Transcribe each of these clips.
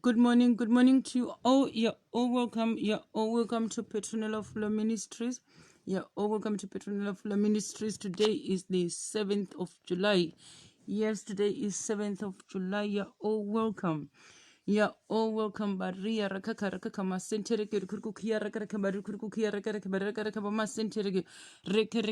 Good morning to you all. You're all welcome. You're all welcome to Petronella Flow Ministries. You're all welcome to Petronella Flow Ministries. Today is the 7th of July. Yes, today is 7th of July. You're all welcome. Yeah, oh welcome Baria Rakaka Rakaka Masentereke Kurkukia Rakaka Baru Kurkukia Rakaka Barakaka Masentereke Reke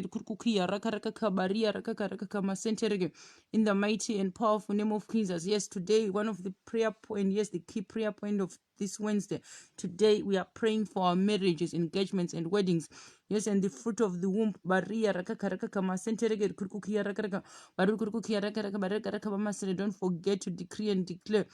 Kurkukia Rakaraka Baria Rakaka Rakaka Masentereke in the mighty and powerful name of Jesus. Yes, today one of the prayer point, yes, the key prayer point of this Wednesday. Today we are praying for our marriages, engagements, and weddings. Yes, and the fruit of the womb. Baria Rakaka Rakaka Masentereke Kurkukia Rakaraka Baru Kurkukia Rakaraka Barakaka Masere. Don't forget to decree and declare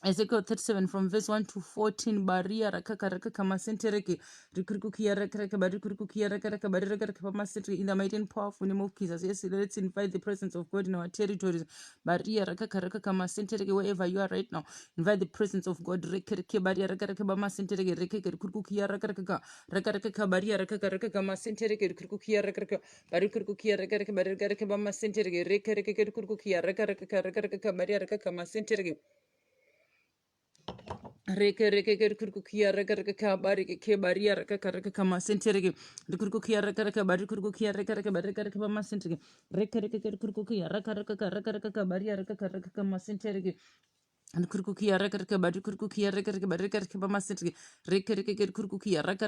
Ezekiel 37 from verse 1 to 14. Baria rakaka rakaka masentereke rikurukukia rakaraka barikurukukia rakaraka bariraka pamasentereke in the mighty and powerful name of Jesus. Yes, let's invite the presence of God in our territories. Baria rakaka rakaka masentereke wherever you are right now. Invite the presence of God. Rekereke baria rakaraka bamasentereke rekeke rikurukukia rakaraka rakaraka baria rakaka rakaka masentereke rikurukukia rakaraka barikurukukia rakaraka bariraka bamasentereke rekereke rikurukukia rakaraka rakaraka baria rakaka masentereke Reke kurkukia reka bari ke baria reka kama senterege kurkukia reka bari kurkukia reka bari reka kama senterege reke kurkukia reka baria reka kama senterege and kurkukia reka bari kurkukia reka bari reka kama senterege reke kurkukia reka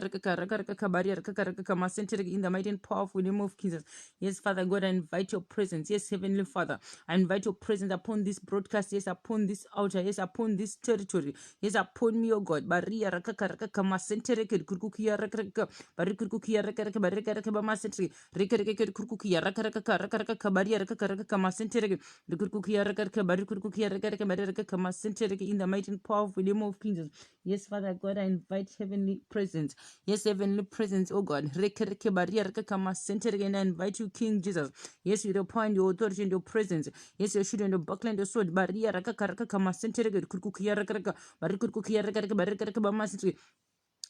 baria reka kama senterege in the mighty and powerful name of Jesus. Yes, Father God, I invite your presence. Yes, Heavenly Father, I invite your presence upon this broadcast. Yes, upon this altar. Yes, upon this territory. Yes, upon me, oh God. Baria raka masentere ke kurkukia raka bari kurkukia raka bari raka masentere reke kurkukia raka baria raka masentere ke kurkukia raka bari kurkukia raka bari raka masentere in the mighty and powerful name of Jesus. Yes, Father God, I invite heavenly presence. Yes, heavenly presence, oh God. Reke baria raka masentere and I invite you, King Jesus. Yes, with your power and your authority and your presence. Yes, your shield and your buckler and your sword. Baria raka masentere ke kurkukia raka bari kurkukia raka masentere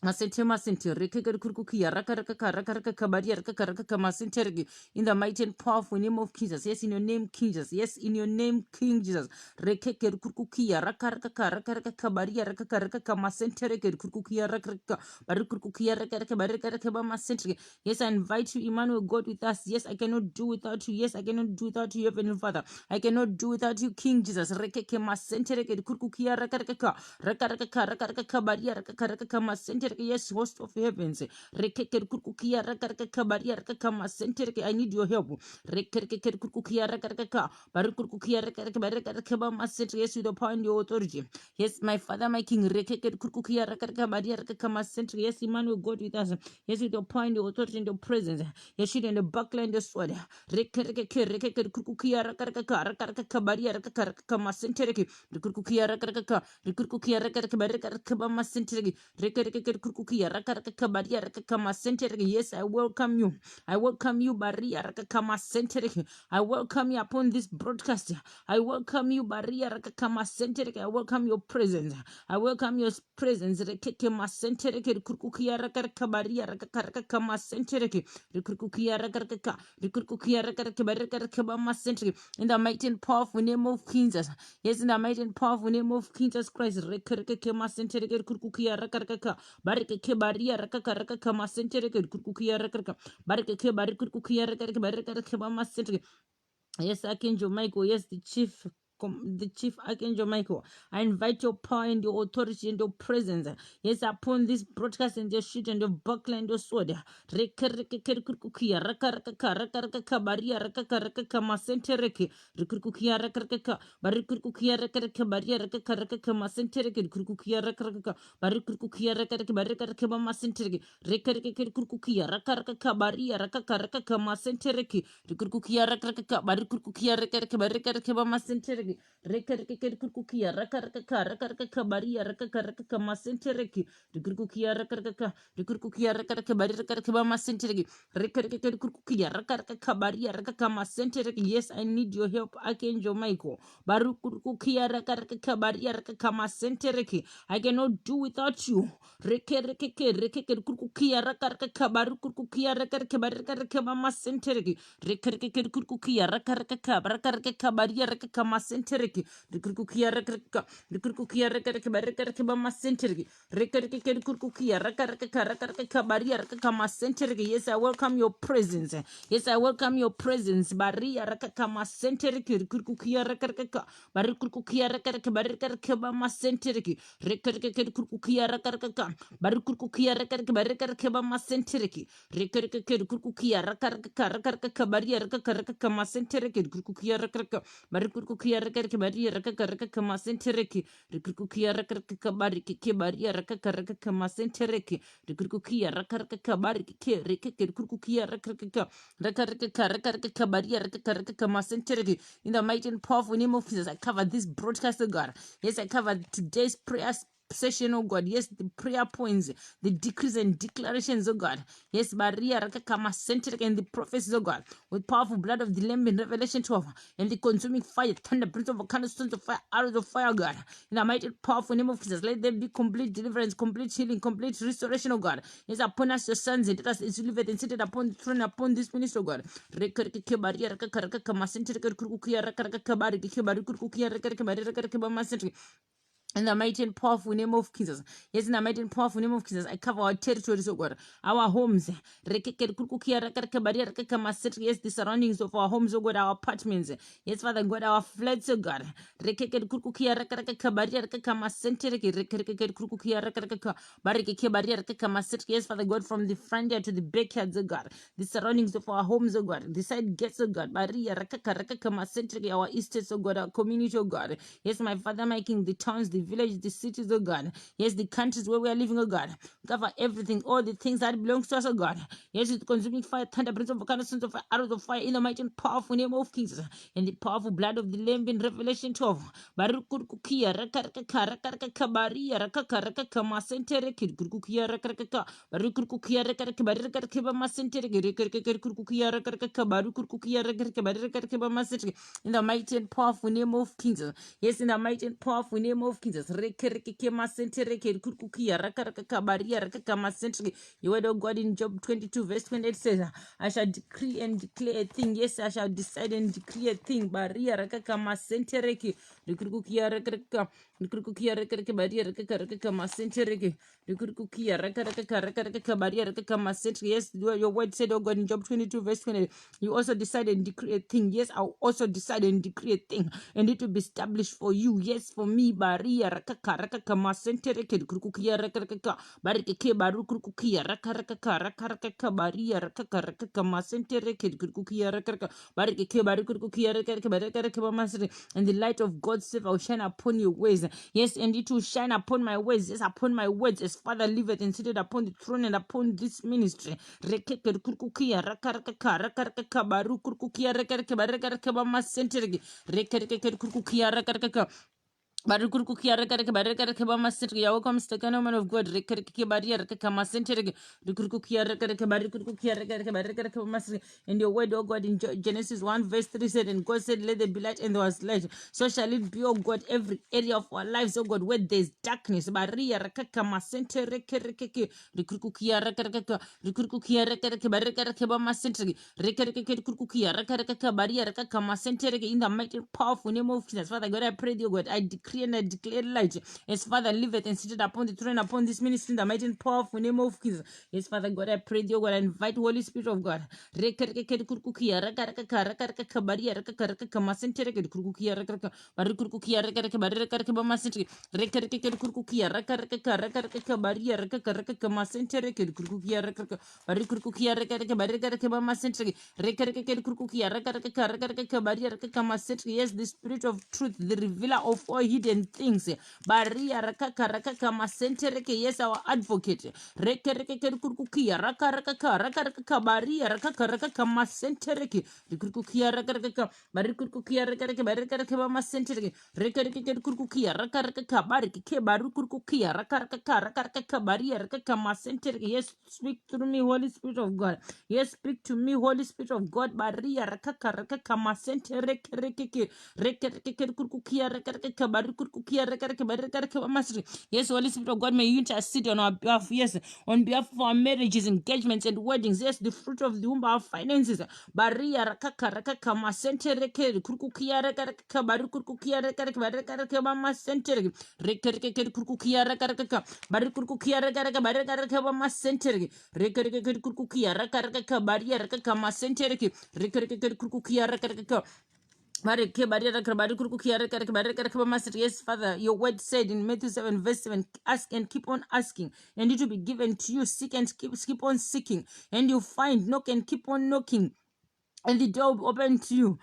Masente rekeke kurkukia raka kabaria raka masentergi in the mighty and powerful name of Jesus. Yes, in your name, King Jesus. Yes, in your name, King Jesus. Rekeke kurkukia raka kabaria raka masentergi kurkukia raka bari kurkukia raka bari raka masentergi. Yes, I invite you, Emmanuel, God with us. Yes, I cannot do without you. Yes, I cannot do without you, Heavenly Father. I cannot do without you, King Jesus. Rekeke masentergi kurkukia raka baria raka masentergi. Yes, host of heavens. Rekeke kurkukia raka baria raka masentergi. I need your help. Rekeke kurkukia raka bari kurkukia raka bari raka masentergi. Yes, with the power and your authority. Yes, my Father, my King. Rekeke kurkukia raka baria raka masentergi. Yes, Emmanuel, God with us. Yes, with your power and your authority and your presence. Yes, shield and the buckler and the sword. Rekeke kurkukia raka baria raka masentergi. Kurkukia raka bari raka masentergi. Yes, I welcome you. I welcome you, Baria Rakakama Centric. I welcome you upon this broadcast. I welcome you, Baria Rakakama Centric. I welcome your presence. I welcome your presence. Rekekema Centric. Kurkukia Rakakabaria Rakakama Centric. Kurkukia Rakaka. Kurkukia Rakakabama Centric. In the mighty and powerful name of Jesus. Yes, in the mighty and powerful name of Jesus Christ. Rekekema Centric. Kurkukia Rakaka. Barike baria raka masentere kukukia raka barike bari kukukia raka barika mama sentere. Yes, Archangel Michael. Yes, the chief Archangel Michael. I invite your power and your authority and your presence. Yes, upon this broadcast and your shield and your buckler and your sword. Reka raka baria raka masente reke rikukukia raka barikukukia raka baria raka masente reke rikukukia raka barikukukia raka masente reke rekukukia raka baria raka masente reke rikukukia raka barikukukia raka masente reke rekukukia raka baria raka masente reke rikukukia raka baria raka masente reke. Yes, I need your help, Archangel Michael. I cannot do without you. sentereki rikukia raka rikukia raka baraka bama sentereki rekereke kukukia raka baria raka ma sentereki. Yes, I welcome your presence. Yes, I welcome your presence. Baria raka ma sentereki kukukia raka bari kukukia raka baraka bama sentereki rekereke kukukia raka bari kukukia raka bama sentereki rekereke kukukia raka baria raka ma sentereki kukukia raka bari kukukia raka baria raka ma sentereki rikukia raka bari ke baria raka ma sentereki rikukia raka bari ke rikukia raka baria raka ma sentereki. In the mighty and powerful name of Jesus, I cover this broadcast, oh God. Yes, I cover today's prayer session, oh God. Yes, the prayer points, the decrees and declarations, oh God. Yes, Maria Rakakama centric and the prophecies, oh God, with powerful blood of the Lamb in Revelation 12, and the consuming fire, thunder, prince of candlesticks of fire, arrows of fire, oh God. In the mighty and powerful name of Jesus, let there be complete deliverance, complete healing, complete restoration, oh God. Yes, upon us, your sons, and let us is delivered and seated upon the throne, upon this ministry, oh God. Maria Rakakama centric, Kukukia Rakakabari, Kibari, Kukukia Rakakabari, in the mighty and powerful name of Jesus. Yes, in the mighty and powerful name of Jesus, I cover our territories, oh God, our homes. Yes, the surroundings of our homes, oh God, our apartments. Yes, Father God, our flats, oh God. Yes, Father God, from the front yard to the backyards, oh God. The surroundings of our homes, oh God. The side gates, oh God. Our estates, oh God, our community, oh God. Yes, my Father, my King, the towns, the villages, the cities, oh God. Yes, the countries where we are living, oh God. Cover everything, all the things that belongs to us, oh God. Yes, with consuming fire, thunder, prince of volcanoes, of fire, arrows of fire, in the mighty and powerful name of Jesus, and the powerful blood of the Lamb in Revelation 12. Barukukia, rakaraka, baria, rakaka, masentere, kirkukia, rakaraka, barukukia, rakaraka, masentere, kirkukia, rakaraka, barukukia, rakaraka, masentere, in the mighty and powerful name of Jesus. Yes, in the mighty and powerful name of Jesus. Your word of God in Job 22, verse 28 says, I shall decree and declare a thing. Yes, I shall decide and decree a thing. Baria rakaka masentereki. Rikukukia rakaka. Rikukukia rakaka baria rakaka masentereki. Rikukukia rakaka baria rakaka masentereki. Yes, your word said, oh God, in Job 22, verse 28, you also decide and decree a thing. Yes, I'll also decide and decree a thing, and it will be established for you. Yes, for me. Baria rakaka masentereki. Rikukukia rakaka. Barikeke barukukia rakaka baria rakaka masentereki. Rikukukia rakaka. Barikeke barukukia rakaka masere. And the light of God's favor will shine upon your ways. Yes, and it will shine upon my ways. Yes, upon my words, as Father liveth and seated upon the throne and upon this ministry. Rekeke kukukia rakaka barukukia rakaka masentereki. Rekeke kukukia rakaka. Barukurukia rekareke barekareke bamasentri. You welcome Mr. Woman of God. Rekareke barrier kamasentereke. Rukurukia rekareke barukurukia rekareke barekareke bamasentri. And your word, oh God, in Genesis 1 verse 3 said, and God said, let there be light, and there was light. So shall it be, oh God, every area of our lives, oh God, where there is darkness. Barrier rekaka masentereke rekeke. Rukurukia rekareke. Rukurukia rekareke barekareke bamasentri. Rekareke kurukia rekareke barrier rekaka masentereke. In the mighty powerful name of Jesus, Father God, I pray, dear God, I decree and I declare light. Yes, Father, liveth and seated upon the throne, upon this ministry, in the mighty and powerful name of Jesus. Yes, Father God, I pray, dear God, I invite Holy Spirit of God. Yes, the spirit of truth, the revealer of all hidden things. Baria rakaka masentereke. Yes, our advocate. Rekereke kurkukia raka baria rakaka masentereke. Kurkukia raka barikurkukia raka barika masentereke. Rekereke kurkukia raka barike barukurkukia raka baria raka masentereke. Yes, speak through me, Holy Spirit of God. Yes, speak to me, Holy Spirit of God. Baria rakaka masentereke. Rekereke kurkukia raka Yes, Holy Spirit of God, may you intercede on our behalf. Yes, on behalf of our marriages, engagements, and weddings. Yes, the fruit of the womb, our finances. Baria rakaka rakaka masente reke kurukukia rakaka barukukia rakaka mama sente reke kurukukia rakaka barukukia rakaka barakaka mama sente reke kurukukia rakaka baria rakaka masente reke kurukukia rakaka. Yes, Father, your word said in Matthew 7, verse 7, ask and keep on asking, and it will be given to you. Seek and keep on seeking, and you find. Knock and keep on knocking, and the door will open to you.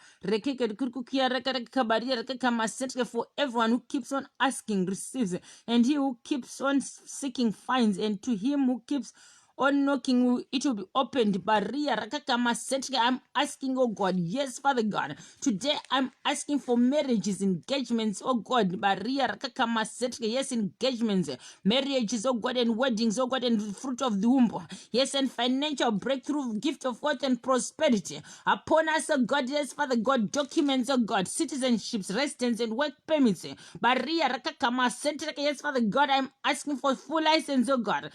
For everyone who keeps on asking receives, and he who keeps on seeking finds, and to him who keeps on knocking it will be opened. I'm asking, oh God, yes, Father God, today I'm asking for marriages, engagements, oh God, yes, engagements, marriages, oh God, and weddings, oh God, and the fruit of the womb, yes, and financial breakthrough, gift of wealth and prosperity upon us, oh God, yes, Father God, documents, oh God, citizenships, residence, and work permits, yes, Father God, I'm asking for full license, oh God,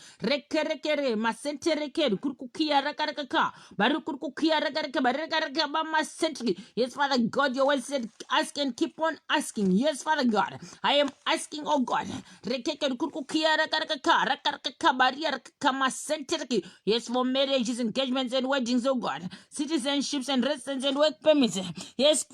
yes, Father God, your word said, ask and keep on asking. Yes, Father God, I am asking, oh God. Yes, for marriages, engagements, and weddings, oh God. Citizenships and residence and work permits. Yes,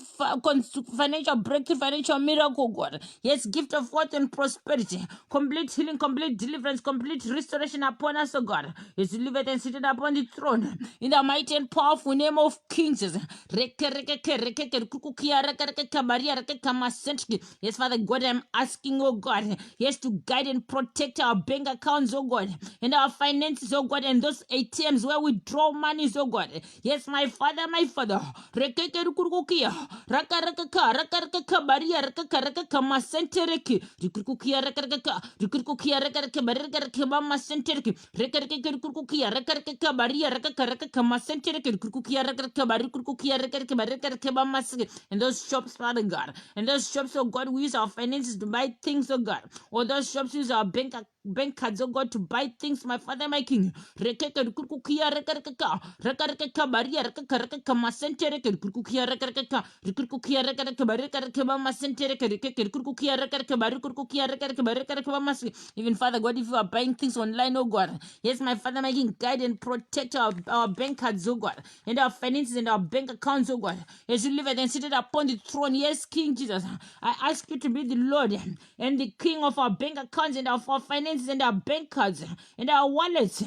financial breakthrough, financial miracle, God. Yes, gift of wealth and prosperity. Complete healing, complete deliverance, complete restoration upon us, oh God. Is delivered and seated upon the throne. In the mighty and powerful name of Kings. Yes, Father God, I'm asking, oh God, yes, to guide and protect our bank accounts, oh God, and our finances, oh God, and those ATMs where we draw money, oh God. Yes, my Father, my Father. And those shops, Father God, and those shops, oh God, we use our finances to buy things, oh God, or those shops use our bank cards, oh God, to buy things, my Father, my King. Even Father God, if you are buying things online, oh God, yes, my Father, my King, guide and protect our bank cards, oh God, and our finances and our bank accounts, oh God, as you live and seated upon the throne. Yes, King Jesus, I ask you to be the Lord and the King of our bank accounts and of our finances and our bank cards and our wallets.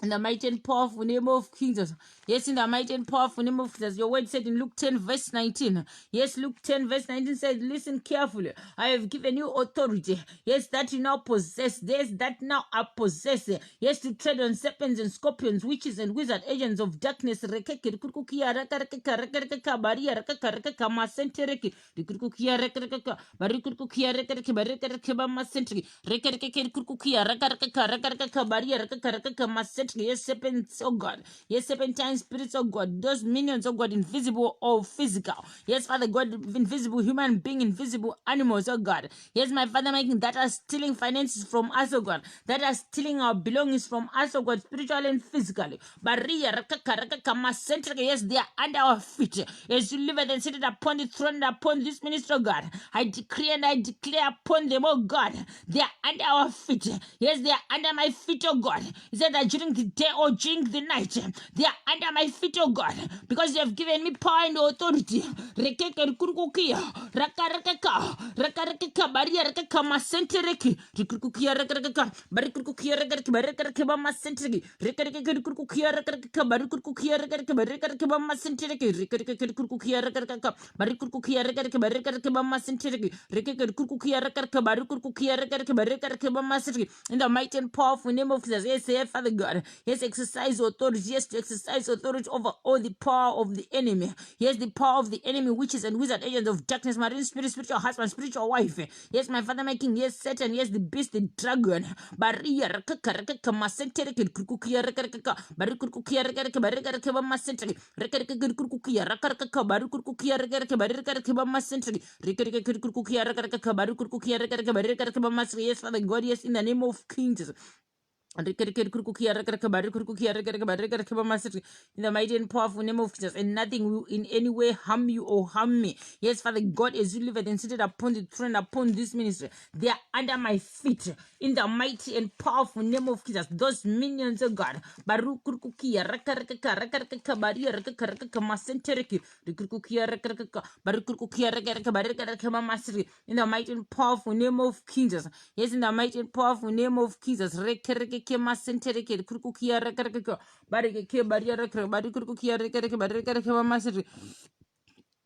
In the mighty and powerful name of Jesus. Yes, in the mighty and powerful name of Jesus. Your word said in Luke 10, verse 19. Yes, Luke 10, verse 19 says, listen carefully. I have given you authority. Yes, that you now possess. Yes, that now I possess. Yes, to tread on serpents and scorpions, witches and wizard agents of darkness. Yes, serpents, oh God. Yes, serpentine spirits, oh God. Those minions, oh God, invisible or physical. Yes, Father God, invisible human being, invisible animals, oh God. Yes, my Father, making that are stealing finances from us, oh God. That are stealing our belongings from us, oh God, spiritually and physically. Yes, they are under our feet. As you live and seated upon the throne and upon this ministry, oh God. I decree and I declare upon them, oh God. They are under our feet. Yes, they are under my feet, oh God. He said that during the day or during the night, they are under my feet, oh God, because you have given me power and authority. In the mighty and powerful name of Jesus, yes, Father God, God. Yes, exercise authority. Yes, to exercise authority over all the power of the enemy. Yes, the power of the enemy, witches and wizard, agents of darkness, marine spirit, spiritual husband, spiritual wife. Yes, my Father, my King. Yes, Satan. Yes, the beast, the dragon. Baria rakaka rakaka masentere kukukia rakaka barikukukia rakaka barika masentere rakaka kukukia rakaka barikukukia rakaka barika masentere rakaka kukukia rakaka barikukukia rakaka barika masentere. Yes, Father God. Yes, in the name of King Jesus. In the mighty and powerful name of Jesus, and nothing will in any way harm you or harm me. Yes, Father God, as you live and seated upon the throne, upon this ministry, they are under my feet. In the mighty and powerful name of Jesus, those minions of God, Barukukia, Rakaraka, Rakaraka, Baria, Rakaraka, Masentereki, Rikukia, Rakaraka, Barukukia, Rakaraka, Masri. In the mighty and powerful name of Jesus, yes, in the mighty and powerful name of Jesus, Rekereke, Masentereki, Kukukia, Rakaraka, Barike, Baria, Barikukia, Rakaraka, Masri.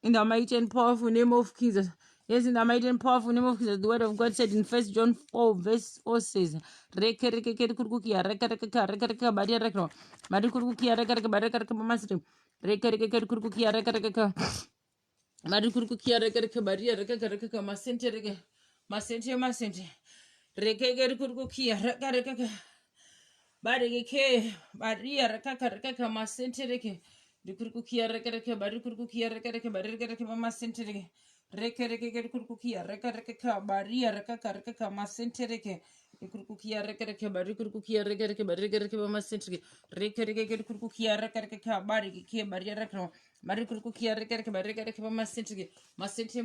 In the mighty and powerful name of Jesus. Yes, in the mighty and powerful name of Jesus. The word of God said in 1 John 4, verse 4 says, Reke reke kere kurkukia, reka reka ka, reka reka badia reka, mari kurkukia, reka reka bareka reka mamasri, reke reke kere kurkukia, reka reka ka, mari kurkukia, reka reka badia reka reka ka, masente reke, masente, reke kere kurkukia, reka reka ka, bareke badia reka ka, masente reke. Kurkukia reka bari kurkukia reka bari reka mamasente reke. Reke kurkukia reka baria reka masente reke. Kurkukia reka bari kurkukia reka bari reka mamasente reke. Reke kurkukia reka bari ke baria reka. Bari kurkukia reka bari reka mamasente reke. Masente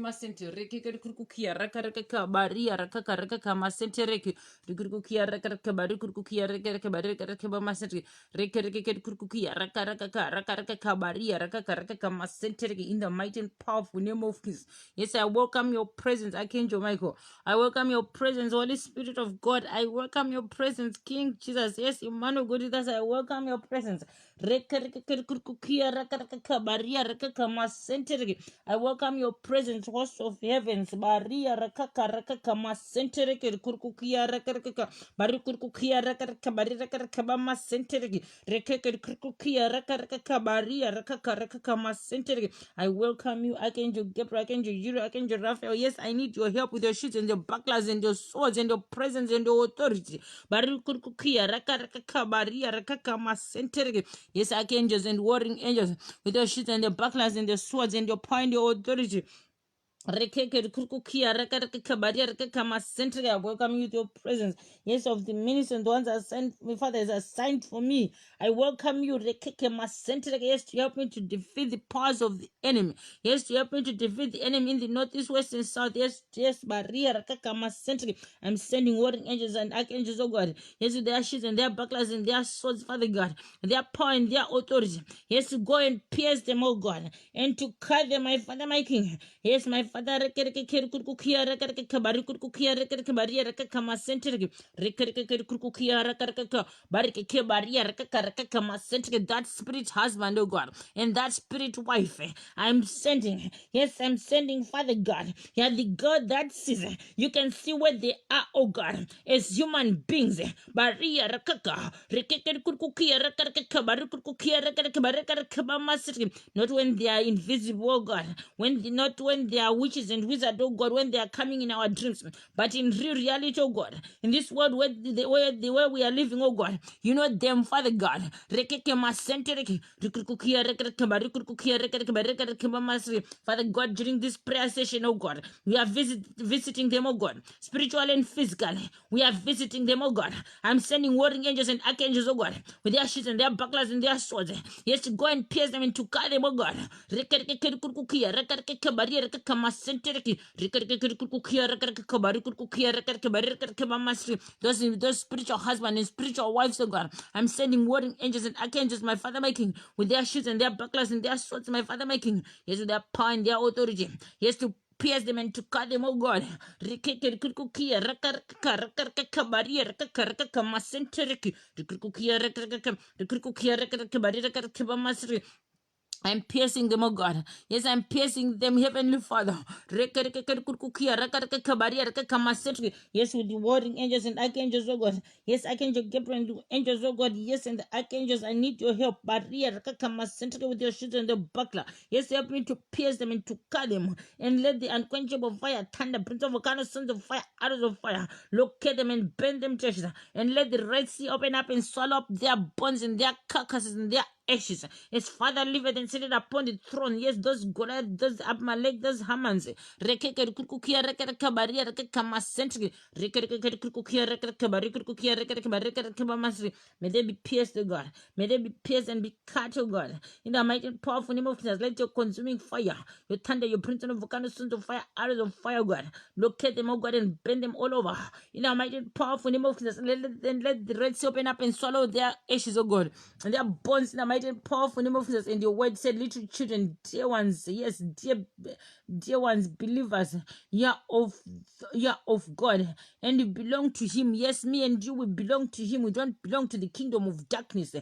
reke kurkukia reka baria reka masente reke. Kurkukia reka bari kurkukia reka bari reka mamasente reke kurkukia reka baria raka masentereke. In the mighty and powerful name of Jesus. Yes, I welcome your presence, Archangel Michael. I welcome your presence, Holy Spirit of God. I welcome your presence, King Jesus. Yes, Emmanuel God with us. I welcome your presence. I welcome your presence, host of heavens. Baria raka masentereke kurkukia raka barikurkukia raka barika masentereke reke kurkukia raka baria raka masentereke. I welcome you, Archangel Gabriel, Archangel Uriel, Archangel Raphael. Yes, I need your help with your shields and your bucklers and your swords and your presence and your authority. Barikurkukia raka baria raka masentereke. Yes, archangels and warring angels with your shields and your bucklers and your swords and your power and your authority. Rekeke kukukia rekareka baria rekeka masentry. I welcome you to your presence. Yes, of the ministers and the ones that sent my Father is assigned for me. I welcome you, rekeke masentry. Yes, to help me to defeat the powers of the enemy. Yes, to help me to defeat the enemy in the north, east, west, and south. Yes, baria rekeka masentry. I'm sending warring angels and archangels, oh God. Yes, with their shields and their bucklers and their swords, Father God, their power and their authority. Yes, to go and pierce them, oh God, and to cut them, my Father, my King. Yes, my Father, kurkukia bari kurkukia baria kama sentere kurkukia barike baria kama sentere. That spirit husband, oh God, and that spirit wife, I'm sending. Yes, I'm sending, Father God. Yeah, the God that sees. You can see where they are, oh God, as human beings. Baria rakaka kurkukia bari kurkukia not when they are invisible, oh God, not when they are witches and wizards, oh God, when they are coming in our dreams, but in real reality, oh God, in this world where we are living, oh God, you know them, Father God. Father God, during this prayer session, oh God, we are visiting them, oh God, spiritually and physically. We are visiting them, oh God. I'm sending warring angels and archangels, oh God, with their shields and their bucklers and their swords. Yes, to go and pierce them and to cut them, oh God. Those spiritual husbands and spiritual wives, oh God, I'm sending warring angels and archangels, my Father, my King, with their shields and their bucklers and their swords, my Father, my King. Yes, with their power and their authority. Yes, to pierce them and to cut them, oh God. I'm piercing them, oh God. Yes, I'm piercing them, Heavenly Father. Yes, with the warring angels and archangels, oh God. Yes, Archangel Gabriel and the angels, oh God. Yes, and the archangels, I need your help. With your shield and the buckler. Yes, help me to pierce them and to cut them. And let the unquenchable fire, thunder, prince of volcanoes, sons of fire, arrows of fire, locate them and burn them to ashes. And let the Red Sea open up and swallow up their bones and their carcasses and their ashes. His father liveth and seated upon the throne. Yes, those Goliath, those Amalek, those Hamans. May they be pierced, O God. May they be pierced and be cut, O God. In the mighty and powerful name of Jesus, let your consuming fire, your thunder, your prince of volcanoes, sons of fire, arrows of fire, O God. Locate them, O God, and bend them all over. In the mighty and powerful name of Jesus, let the Red Sea open up and swallow their ashes, O God. And their bones in the mighty and powerful name of Jesus. And your word said, little children, dear ones, yes, dear ones, believers, of God, and you belong to Him. Yes, me and you, we belong to Him. We don't belong to the kingdom of darkness.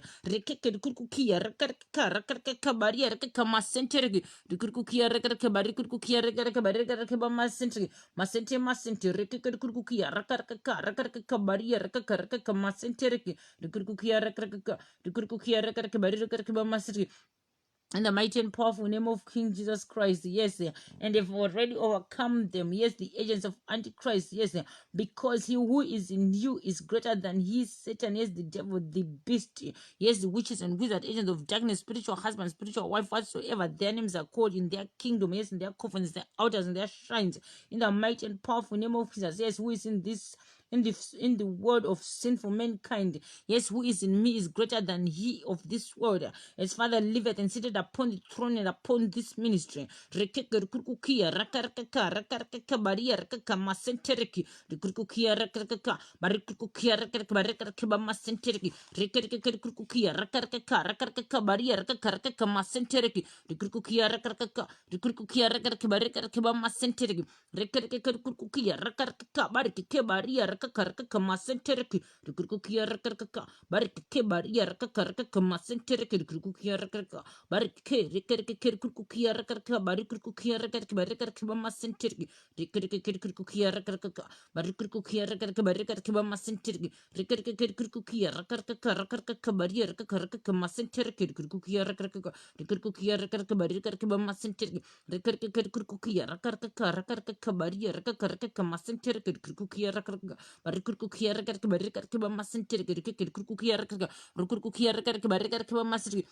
In the mighty and powerful name of King Jesus Christ, yes, and they've already overcome them, yes, the agents of Antichrist, yes, because he who is in you is greater than he, Satan, yes, the devil, the beast, yes, the witches and wizard, agents of darkness, spiritual husband, spiritual wife, whatsoever their names are called in their kingdom, yes, in their coffins, their altars, and their shrines, in the mighty and powerful name of Jesus, yes, who is in this in the world of sin for mankind. Yes, who is in me is greater than he of this world. As Father liveth and seated upon the throne and upon this ministry. Rekekukia, rakaraka, rakaraka, baria, rakaka, masentereki, rekukia, rakaraka, barikukia, rakaraka, barakaraka, masentereki, rekekukia, rakaraka, rakaraka, baria, rakaraka, masentereki, rekukia, rakaraka, rekukia, rakaraka, barakaraka, masentereki, rekekukia, rakaraka, barikake, baria, rakaraka, masentereki, rekukia, rakaraka, barikake, baria, rakaraka, masentereki, rekukia, rakaraka, barike rekerke kurkukia rakarka barikurkukia rakarka barikarka bamasentirki rekerke kurkukia rakarka barikurkukia rakarka barikarka bamasentirki rekerke kurkukia rakarka rakarka barierka karka masentirki kurkukia rakarka rekerkukia rakarka barikarka bamasentirki rekerke kurkukia rakarka rakarka barierka karka masentirki kurkukia rakarka barikurkukia rakarka barikarka bamasentirki rekerke kurkukia rakarka rukurkukia rakarka barikarka bamasentirki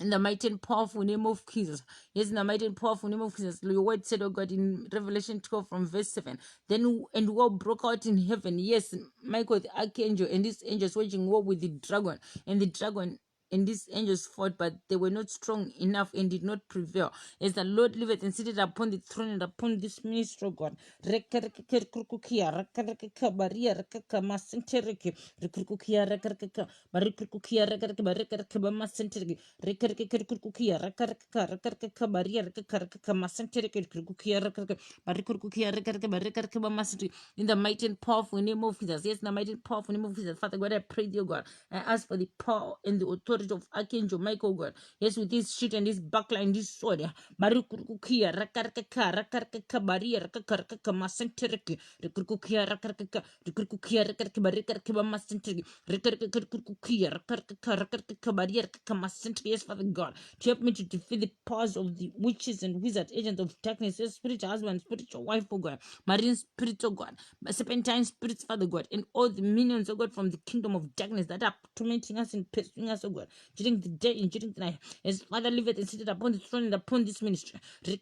in the mighty and powerful name of Jesus. Yes, in the mighty and powerful name of Jesus. Your word said, oh God, in Revelation 12 from verse 7. Then and war broke out in heaven. Yes, Michael the archangel and these angels waging war with the dragon. And the dragon and these angels fought, but they were not strong enough and did not prevail. As the Lord liveth and seated upon the throne and upon this ministry, oh God. Rekerekukia, rekereka baria, rekeka masentereke, rekerekukia, rekereka, barikukia, rekereka, barekereka bamasentereke, rekerekukia, rekereka, rekereka baria, rekeka masentereke, rekerekukia, rekereka, barikukia, rekereka, barekereka bamasentereke. In the mighty and powerful name of Jesus. Yes, in the mighty and powerful name of Jesus. Father God, I pray, dear God. I ask for the power and the authority of Archangel Michael, God. Yes, with this shit and this backline, and this sword. Marukukia, rakarkaka, rakarkaka, baria, rakakarkaka, masenteriki, rikukia, rakarkaka, rikukia, rakarka, barikarka, masenteriki, rikarkakukia, rakarkaka, rakarkaka, baria, rakaka, masenteriki. Yes, Father God, to help me to defeat the powers of the witches and wizards, agents of darkness, yes, spiritual husband, spiritual wife, oh God, marine spirits, oh God, serpentine spirits, Father God, and all the minions, oh God, from the kingdom of darkness that are tormenting us and pursuing us, oh God, during the day and during the night. As Father liveth and seated upon the throne and upon this ministry. Yes,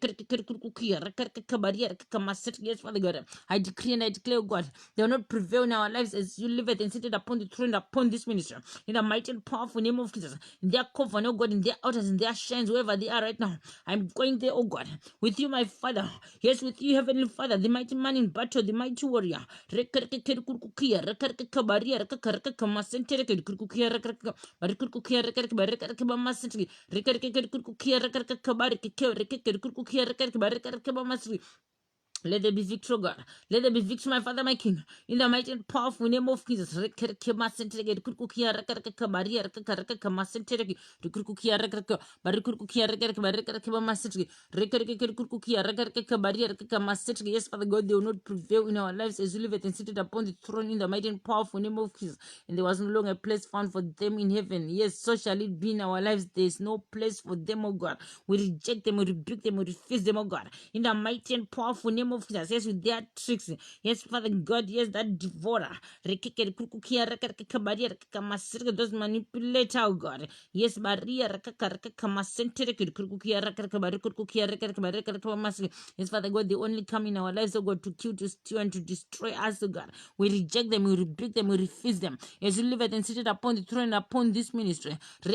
Father God, I decree and I declare, oh God, they will not prevail in our lives as you liveth and seated upon the throne and upon this ministry. In the mighty and powerful name of Jesus, in their covenant, oh God, in their altars, in their shrines, wherever they are right now, I'm going there, oh God, with you, my Father. Yes, with you, Heavenly Father, the mighty man in battle, the mighty warrior. Let there be victory, oh God. Let there be victory, my Father, my King. In the mighty and powerful name of Jesus. Yes, Father God, they will not prevail in our lives as we live and seated upon the throne in the mighty and powerful name of Jesus. And there was no longer a place found for them in heaven. Yes, so shall it be in our lives. There is no place for them, oh God. We reject them, we rebuke them, we refuse them, oh God. In the mighty and powerful name of Jesus. Yes, with their tricks. Yes, Father God, yes, that devourer. Those manipulator, oh God. Yes, Maria. Yes, Father God, they only come in our lives, oh God, to kill, to steal, and to destroy us, oh God. We reject them, we rebuke them, we refuse them. As you live and seated upon the throne, upon this ministry. In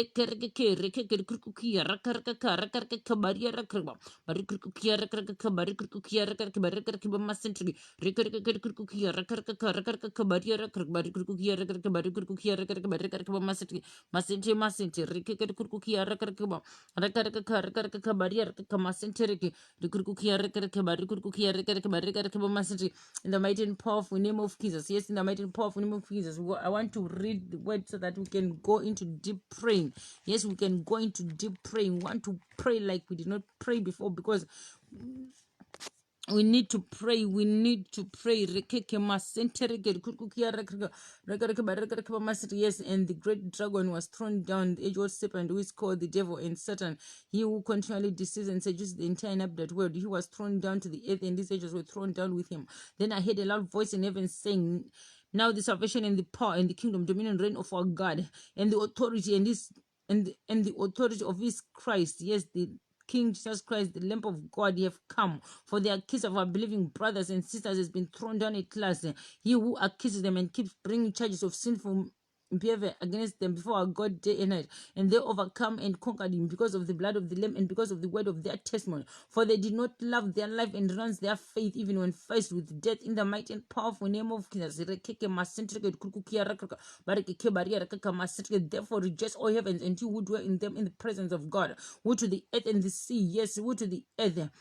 the mighty and powerful name of Jesus. Yes, in the mighty and powerful name of Jesus. I want to read the word so that we can go into deep praying. Yes, we can go into deep praying. We want to pray like we did not pray before, because we need to pray. We need to pray. Yes, and the great dragon was thrown down, the age-old serpent, who is called the devil and Satan. He who continually deceives and seduces the entire inhabited world. He was thrown down to the earth, and these angels were thrown down with him. Then I heard a loud voice in heaven saying, "Now the salvation and the power and the kingdom, dominion, reign of our God, and the authority and this and the authority of his Christ." Yes, the King Jesus Christ, the Lamb of God, you have come. For the accuse of our believing brothers and sisters has been thrown down at last. He who accuses them and keeps bringing charges of sinful behavior against them before our God day and night, and they overcome and conquered him because of the blood of the Lamb and because of the word of their testimony. For they did not love their life and renounce their faith even when faced with death. In the mighty and powerful name of Jesus. Therefore rejoice, all heavens, and you who dwell in them, in the presence of God, who to the earth and the sea, yes, who to the earth,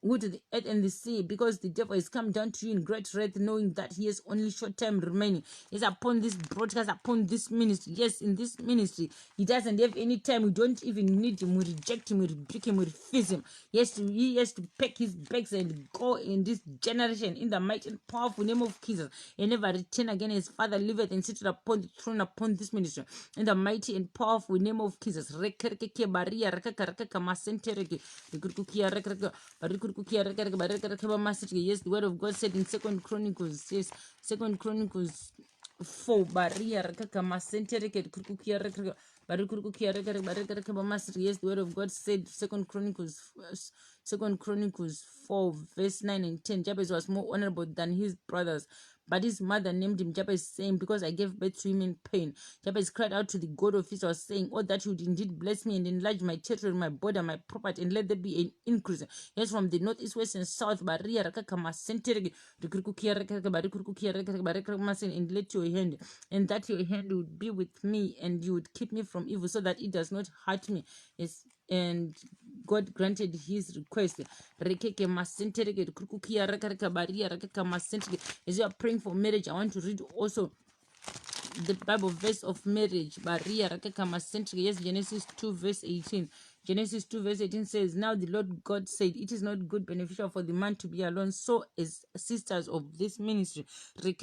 wood to the earth and the sea, because the devil has come down to you in great wrath, knowing that he has only short time remaining. Is upon this broadcast, upon this ministry. Yes, in this ministry, he doesn't have any time. We don't even need him. We reject him, we rebuke him, we refuse him. Yes, he has to pack his bags and go in this generation, in the mighty and powerful name of Jesus, and never return again. His Father liveth and sitteth upon the throne upon this ministry, in the mighty and powerful name of Jesus. Yes, the word of God said in Second Chronicles, yes, Second Chronicles 4, yes, the word of God said, Second Chronicles 4, verse 9 and 10. Jabez was more honorable than his brothers, but his mother named him Jabez, saying, "Because I gave birth to him in pain." Jabez cried out to the God of Israel, saying, "Oh, that you would indeed bless me and enlarge my territory, my border, my property, and let there be an increase." Yes, from the north, east, west, and south. And let your hand, and that your hand would be with me, and you would keep me from evil, so that it does not hurt me. Yes, and God granted his request. As you are praying for marriage, I want to read also the Bible verse of marriage. Yes, Genesis 2 verse 18. Genesis 2 verse 18 says, "Now the Lord God said, it is not good, beneficial for the man to be alone. So as sisters of this ministry, and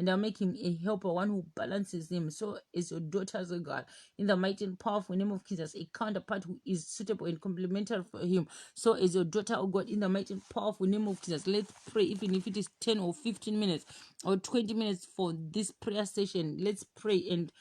I'll make him a helper, one who balances him. So as your daughters, of God, in the mighty and powerful name of Jesus, a counterpart who is suitable and complementary for him. So as your daughter, oh God, in the mighty and powerful name of Jesus, let's pray, even if it is 10 or 15 minutes or 20 minutes for this prayer session. Let's pray and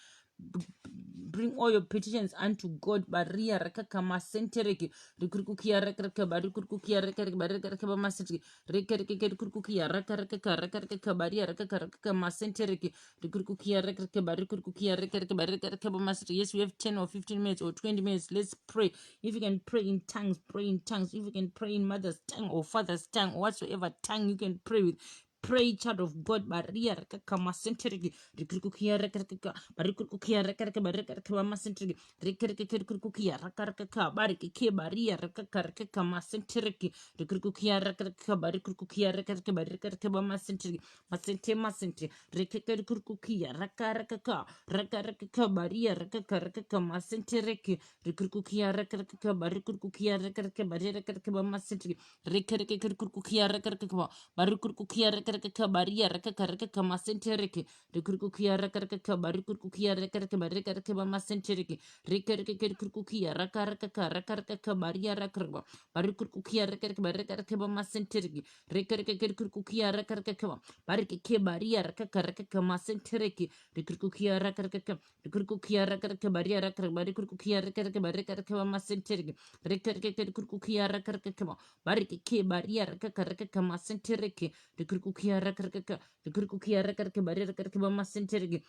bring all your petitions unto God. Baria rakaka masentereke rikukukia rakaraka barikukukia rakaraka masentereke rekareke rikukukia rakaraka rakaraka baria rakaka masentereke rikukukia rakaraka barikukukia rakaraka masentereke. Yes, we have 10 or 15 minutes or 20 minutes. Let's pray. If you can pray in tongues, pray in tongues. If you can pray in mother's tongue or father's tongue or whatsoever tongue you can pray with, Pray, child of God, Maria Kama Century, Rikukia Rekaka, Barikukia Rekaka, Barekama Century, Rikukia Rakaraka, Bariki, Maria Rakakaraka, Century, Rikukia Rakaka, Barikukia Rekaka, Barekama Century, Masente Masente, Rikukia Rakaraka, Rakaraka, Maria Rakakaraka, Century, Rikukia Rakaka, Barikukia Rekaka, Barekama Century, Rikukia Rakaka, Barukukia Reka Baria Reka Karaka Masentereke, Rikukia Reka Barukukia Reka Bareka Masentereke, Rikukia Raka Raka Baria Rakarba, Barukukia Reka Bareka Masentereke, Rikukia Raka Barike Baria Raka Masentereke, Rikukia Raka, Rikukia Raka Baria Raka Barikukia Reka Bareka Masentereke, Rikukia Raka Barike Baria Raka Masentereke, the Kurkukia Rakaraka, the Kurkukia Rakaraka, Baraka Masentereke,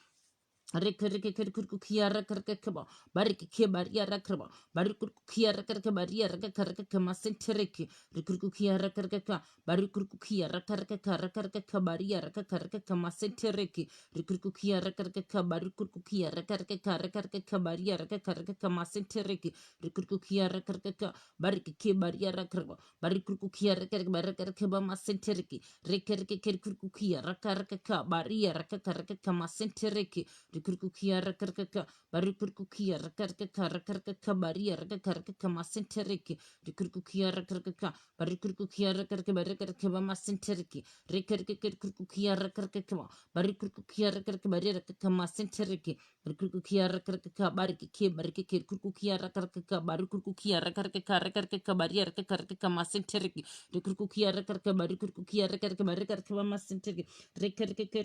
Rekarikukia Rakarkaba, Bariki Baria Rakraba, Barikukia Rakarka Baria Rakarka Masentereki, Rikukia Rakarka, Barikukia Rakarka Baria Rakarka Masentereki, Rikukia Rakarka, Barikukia Rakarka Baria Rakarka Masentereki, Rikukia Rakarka, Bariki Baria Rakraba, Barikukia Rakarka Masentereki, Rekarkukia Rakarka Baria Rakarka Masentereki, Rikukia Rakarka, Barikukia Rakarka, Baria Rakarka Masenteriki, Rikukia Rakarka, Barikukia Rakarka, Barakarka Masenteriki, Rikukia Rakarka, Barikukia Rakarka, Baraka Masenteriki, Rikukia Rakarka, Bariki, Kukukia Rakarka, Barikukia Rakarka, Baria Rakarka Masenteriki, Rikukia Rakarka, Barikukia Rakarka Masenteriki,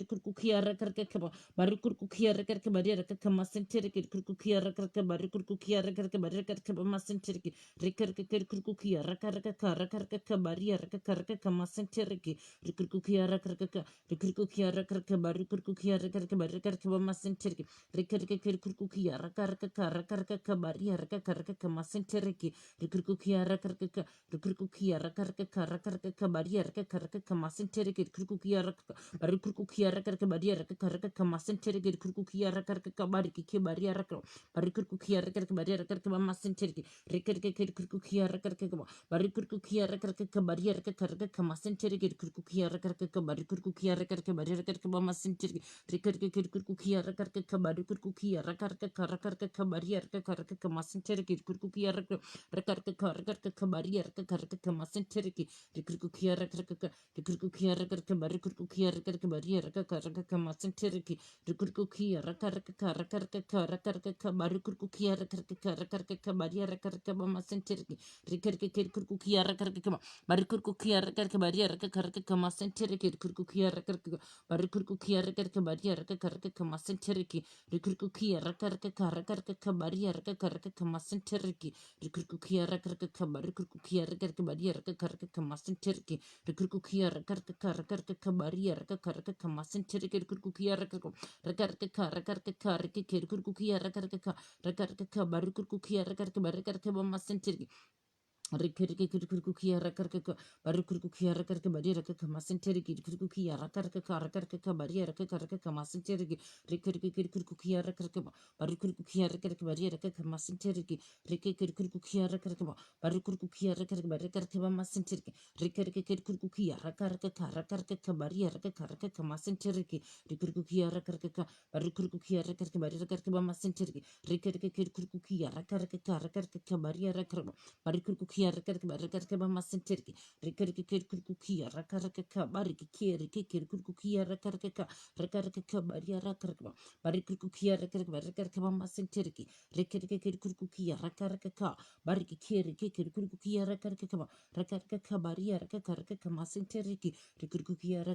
Rikukia Rakarka, Barukukia Rakarka Baria Raka Masenteriki, Kukukia Rakarka Barukukia Rakarka Barakarka Masenteriki, Rikarkukia Rakarka Baria Rakarka Masenteriki, Rikukia Rakarka, Rikukia Rakarka Barukukia Rakarka Barakarka Masenteriki, Rikarkukia Rakarka Baria Rakarka Masenteriki, Rikukia Rakarka, Rikukia Rakarka Baria Rakarka Masenteriki, Kukukia Barukukia Rakarka Baria Rakarka Masenteriki, Kukukia Rakarka Bariki Baria Rakro, Barikukia Rakarka Baria Rakarka Masenteriki, Rikarkukia Rakarka, Barikukia Rakarka Baria Rakarka Masenteriki, Kukukia Rakarka Barikukia Rakarka Baria Rakarka Masenteriki, Rikarkukia Rakarka Barikukia Rakarka Baria Rakarka Masenteriki, Kukukia Rakarka Baria Rakarka Masenteriki, Rikarkukia Rakarka, Rikarkukia Rakarka Barikukia Rakarka Baria Rakarka Masenteriki, Rikurkukia rakarka Barukurkukia rakarka Baria Rakarka Masenteriki, Rikarkukia Rakarka Barukurkukia Rakarka Baria Rakarka Masenteriki, Rikurkukia Rakarka Barukurkukia Rakarka Baria Rakarka Masenteriki, Rikurkukia Rakarka Baria Rakarka Masenteriki, Rikurkukia Rakarka Barukurkukia Rakarka Baria Rakarka Masenteriki, Rikurkukia Rakarka Baria Rakarka Masenteriki, Rikurkukia Rakarka Rikurkukia Rakarka Barukurkukia Rakarka Masenteriki, Rikurkukia Rakarka, Barukurkukia Rakarka Badia Rakarka Masenteriki, Rikurkukia Rakarka Badia Rakarka Masenteriki, Rikurkukia Rakarka, Barukurkukia Rakarka Badia Rakarka Masenteriki, Rikurkukia Rakarka, Barukurkukia Rakarka Rakarka Masenteriki, Rikurkukia Rakarka Badia Rakarka Masenteriki, Rikurkukia Rakarka, Barukurkukia Rakarka Badia Rakarka Masenteriki, Rikurkukia Rakarka Badia Rakarka, Barikukia Rakarka Masenteriki, Rikarkukia Rakaraka, Bariki, Kukukia Rakarka Baria Rakarka, Barikukia Rakarka Masenteriki, Rikarkukia Rakaraka, Bariki, Kukukia Rakarka Baria Rakarka Masenteriki, Rikarkukia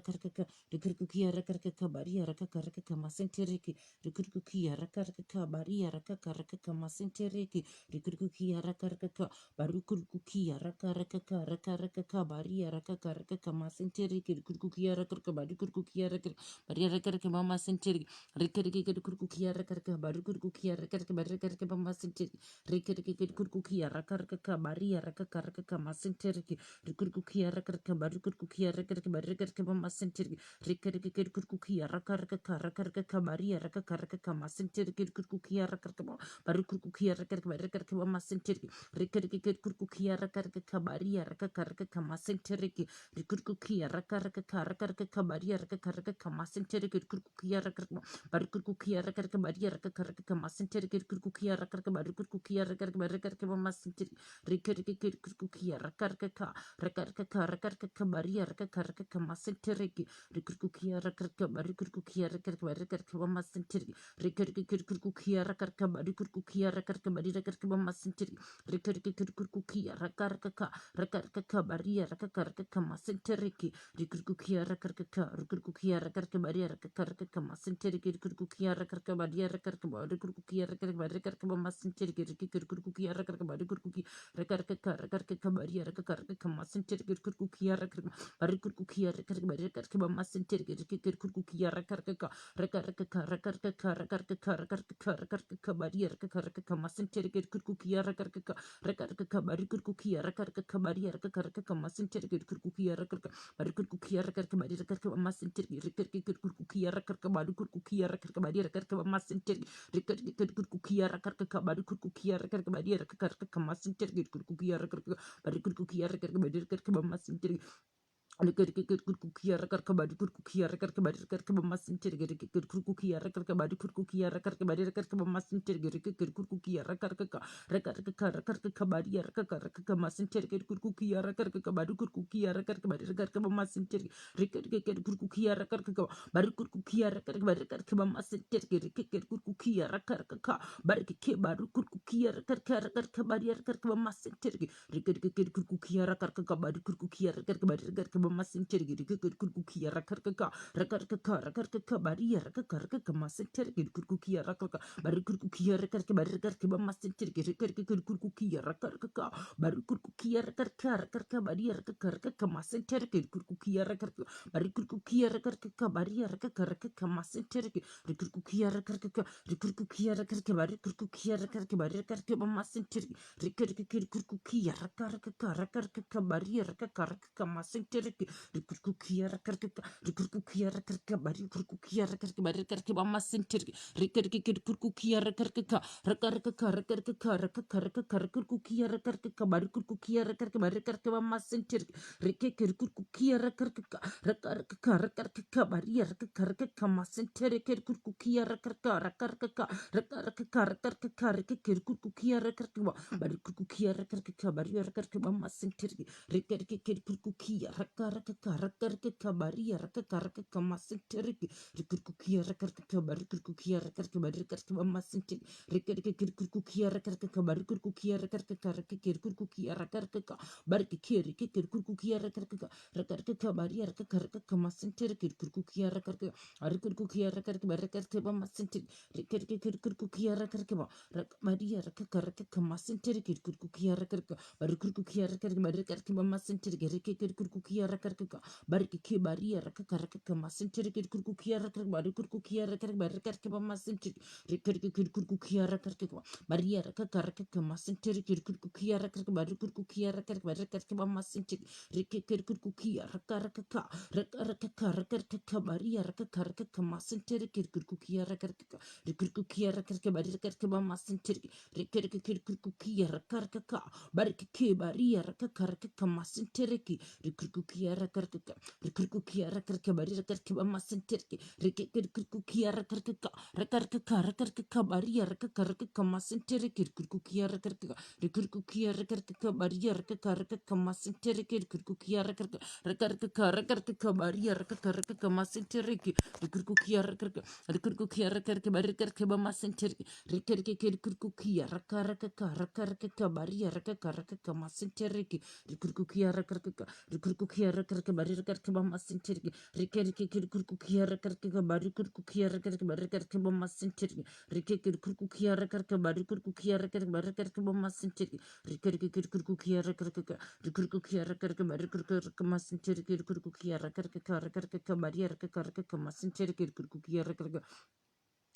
Rakarka Baria Rakarka Masenteriki, Rikarkukia Rakarka Baria Rakarka Masenteriki, Rikarkukia Rakarka kurkukia raka baria raka masenteri kurkukia raka bari kurkukia raka baria raka mama senteri rika kurkukia raka bari kurkukia raka bari raka mama senteri rika kurkukia raka baria raka masenteri kurkukia raka bari kurkukia raka bari raka mama senteri rika kurkukia raka baria raka masenteri kurkukia raka bari kurkukia raka bari masenteri Rikiriki kurkukia rakaraka kabaria rakakaraka kamasenteriki rikurkukia rakaraka karakaraka kabaria rakakaraka kamasenteriki kurkukia rakaraka barikurkukia rakaraka baria rakakaraka kamasenteriki kurkukia rakaraka barikurkukia rakaraka barikaraka masenteriki rikiriki kurkukia rakaraka kabaria rakakaraka kamasenteriki rikurkukia rakaraka barikurkukia rakaraka barikaraka masenteriki rikiriki kurkukia rakaraka barikurkukia rakaraka barikaraka masenteriki Rikurkukia rakarkaka baria rakakarkaka masenteriki rikurkukia rakarkaka baria rakakarkaka masenteriki rikurkukia rakarkaka baria rikurkukia rakarkaka masenteriki rikurkukia rakarkaka baria rakakarkaka masenteriki rikurkukia rakarkaka baria rakakarkaka masenteriki rikurkukia rakarkaka baria rakakarkaka masenteriki rikurkukia rakarkaka barikurkukia rakarkaka baria rakakarkaka masenteriki rikurkukia rakarkaka barikurkukia rakarkaka baria rakakarkaka masenteriki rikurkukia rakarkaka barikurkukia rakarkaka baria rakakarkaka masenteriki rikurkukia rakarkaka barikurkukia rakarkaka baria rakakarkaka masenteriki rikurkukia rakarkaka barikurkukia rakarkaka baria rakakarkaka masenteriki kurkukia rakarka bari kurkukia rakarka bari rakarka masinter gere kurkukia rakarka bari kurkukia rakarka bari rakarka masinter gere kurkukia rakarka bari rakarka masinter gere kurkukia rakarka bari kurkukia rakarka bari rakarka masinter gere kurkukia rakarka bari kurkukia rakarka bari rakarka masinter gere kurkukia rakarka bari ke bari kurkukia rakarka bari rakarka masinter gere kurkukia rakarka bari kurkukia rakarka bari rakarka masentergi kurkukia rakarka baria rakarka masentergi kurkukia rakarka bari kurkukia rakarka bari rakarka masentergi kurkukia rakarka bari kurkukia rakarka baria rakarka masentergi kurkukia rakarka bari kurkukia rakarka baria rakarka masentergi kurkukia rakarka bari kurkukia rakarka bari rakarka masentergi kurkukia rakarka baria rakarka masentergi rikurkukia rakarka bari kurkukia rakarka bari rakarka mama senterki rikurkukia rakarka rikurkukia rakarka bari kurkukia rakarka bari rakarka mama senterki rikurkukia rakarka bari rakarka mama senterki rikurkukia rakarka rikurkukia rakarka bari kurkukia rakarka bari rakarka mama senterki rikurkukia rakarka baria rakarka masenteriki rikurkukia rakarka bari kurkukia rakarka bari rakarka masenteriki rikurkukia rakarka bari kurkukia rakarka rikurkukia rakarka bari kurkukia rakarka baria rakarka masenteriki rikurkukia rakarka bari rakarka masenteriki rikurkukia rakarka baria rakarka masenteriki rikurkukia rakarka bari kurkukia rakarka bari rakarka masenteriki kurkukia rakarka bariki baria rakarka masenteriki kurkukia rakarka bari kurkukia rakarka bari rakarka masenteriki kurkukia rakarka baria rakarka masenteriki kurkukia rakarka bari kurkukia rakarka bari rakarka masenteriki kurkukia rakarka baria rakarka masenteriki kurkukia rakarka bari rakarka masenteriki kurkukia rakarka bariki baria rakarka masenteriki rikurkukia rakarka bari rakarka masenterki rikurkukia rakarka bari rakarka masenterki rikurkukia rakarka bari rakarka masenterki rikurkukia rakarka bari rakarka masenterki rikurkukia rakarka bari rakarka masenterki rikurkukia rakarka bari rakarka masenterki rikurkukia kiara karaka bari karaka bama sentiriki rikeri kurku kiara karaka bari kurku kiara karaka bari karaka bama sentiriki rikeri kurku kiara karaka bari kurku kiara karaka bari karaka bama sentiriki rikeri kurku kiara karaka rikurku kiara karaka bari karaka bama sentiriki kurku kiara karaka karaka bari karaka bama sentiriki kurku kiara karaka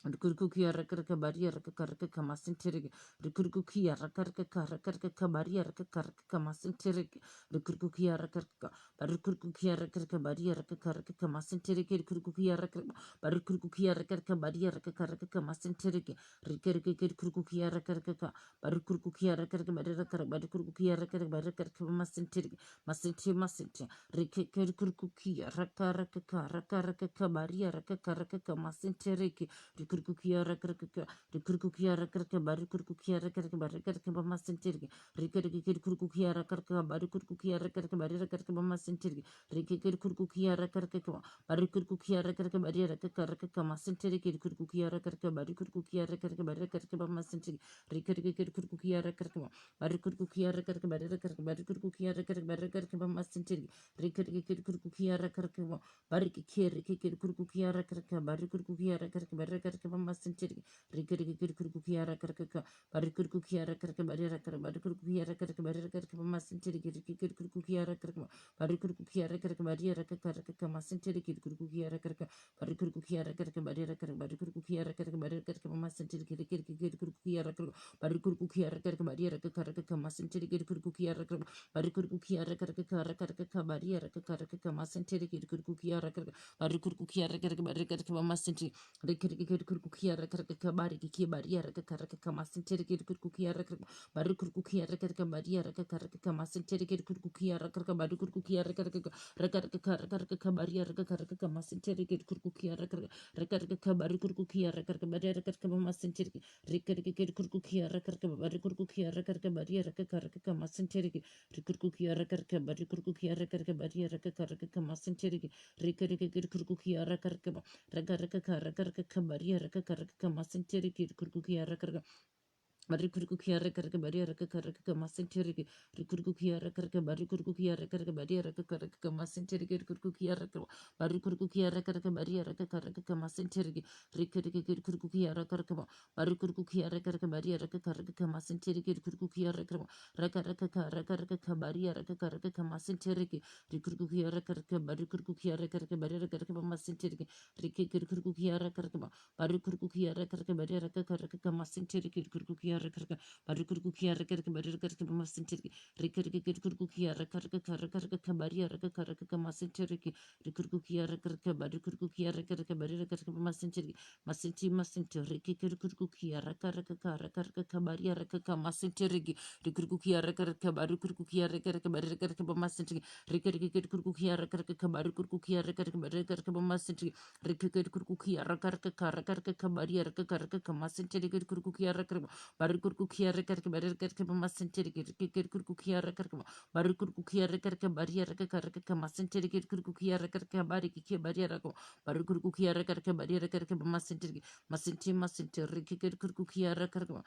Rukurukia rakaraka baria rakakaraka kamasinterege. Rukurukia rakaraka rakaraka baria rakakaraka kamasinterege. Rukurukia rakaraka. Barukurukia rakaraka baria rakakaraka kamasinterege. Rukurukia rakaraka. Barukurukia rakaraka baria rakakaraka kamasinterege. Rukurukia rakaraka. Barukurukia rakaraka baria rakaraka. Barukurukia rakaraka baria rakaraka kamasinterege. Masinte. Rukurukia rakaraka rakaraka baria rakakaraka kamasinterege. Rikurkukia rakaraka, Rikurkukia rakaraka, Barikurkukia rakaraka, Barikaraka Bamasentirgi, Rikari Kurkukia rakaraka, Barikurkukia rakaraka, Barikaraka Bamasentirgi, Rikari Kurkukia rakaraka, Barikurkukia rakaraka, Barikaraka Masentirgi, Kurkukia rakaraka, Barikurkukia rakaraka, Barikaraka Bamasentirgi, Rikari Kurkukia rakaraka, Barikurkukia rakaraka, Barikurkukia rakaraka, Barikaraka Bamasentirgi, Rikari Kurkukia rakaraka, Barikir Kurkukia rakaraka, Barikurkukia rakaraka, Masentirgi, Rikari Kurkukiara Karaka, Barikurkukiara Karaka, Bariaka, Barikurkukiara Karaka, Bariaka Masentirgi, Rikari Kurkukiara Karaka, Barikurkukiara Karaka, Bariaka Karaka Masentirgi, Kurkukiara Karaka, Barikurkukiara Karaka, Bariaka, Barikurkukiara Karaka, Bariaka Masentirgi, Rikari Kurkukiara Karaka, Barikurkukiara Karaka, Bariaka Karaka Masentirgi, Kurkukiara Karaka, Barikurkukiara Karaka, Bariaka Karaka Masentirgi, Kurkukiara Karaka, Barikurkukiara Karaka, Bariaka Masentirgi, Rikirikukia Rakaraka Bari Kiki Baria Rakaraka Masinteriki Kurkukia Bari Kurkukia Rakaraka Baria Rakaraka Masinteriki Kurkukia Rakaraka Bari Kurkukia Rakaraka Baria Rakaraka Masinteriki Kurkukia Rakaraka Bari Kurkukia Rakaraka Baria Rakaraka Masinteriki Rikiriki Kurkukia Rakaraka Bari Kurkukia Rakaraka Baria Rakaraka Masinteriki Rikurkukia Rakaraka Bari Kurkukia Rakaraka Baria Rakaraka Masinteriki Rikiriki Kurkukia Rakaraka Rakaraka Baria Rakaraka Masinteriki Kurkukia Rakaraka Barikurkukia Rakaraka Baria Rakaraka Masinteriki Rikurkukia Rakaraka Barikurkukia Rakaraka Baria Rakaraka Masinteriki Kurkukia Rakaraka Barikurkukia Rakaraka Baria Rakaraka Masinteriki Rikiriki Kurkukia Rakaraka Barikurkukia Rakaraka Baria Rakaraka Masinteriki Kurkukia Rakaraka Baria Rakaraka Masinteriki Rikurkukia Rakaraka Barikurkukia Rakaraka Baria Rakaraka Masinteriki Rikirikukia Rakaraka Barikurkukia Rakaraka Baria Rakaraka Masinteriki Kurkukia Rakaraka Barikurkukia Rakaraka Baria Rakaraka Masinteriki Rikiriki Kurkukia Rakaraka Baria Rakaraka Masinteriki Rikurkukia Rakaraka Barikurkukia Rakaraka Baria Rakaraka Masinteriki Masinti Rikirikukia Rakaraka Baria Rakaraka Masinteriki Rikurkukia Rakaraka Barikurkukia Rakaraka Baria Rakaraka Masinteriki Rikiriki Kurkukia Rakaraka Barikurkukia Rakaraka Baria Rakaraka Masinteriki Rikiriki Kurkukia Rakaraka Baria Rakaraka Masinteriki Kurkukia Rakaraka Barikurkukia Rakaraka Baria Rakaraka Masinteriki Rikiriki Kurkukia Rakaraka Barikurkukia Rakaraka Baria Rakaraka Masinteriki Kurkukia Rakaraka Baria Rakaraka Barikurkukia Rakaraka Baria Rakaraka Masinteriki Masinti Rikiriki Kurkukia Rakaraka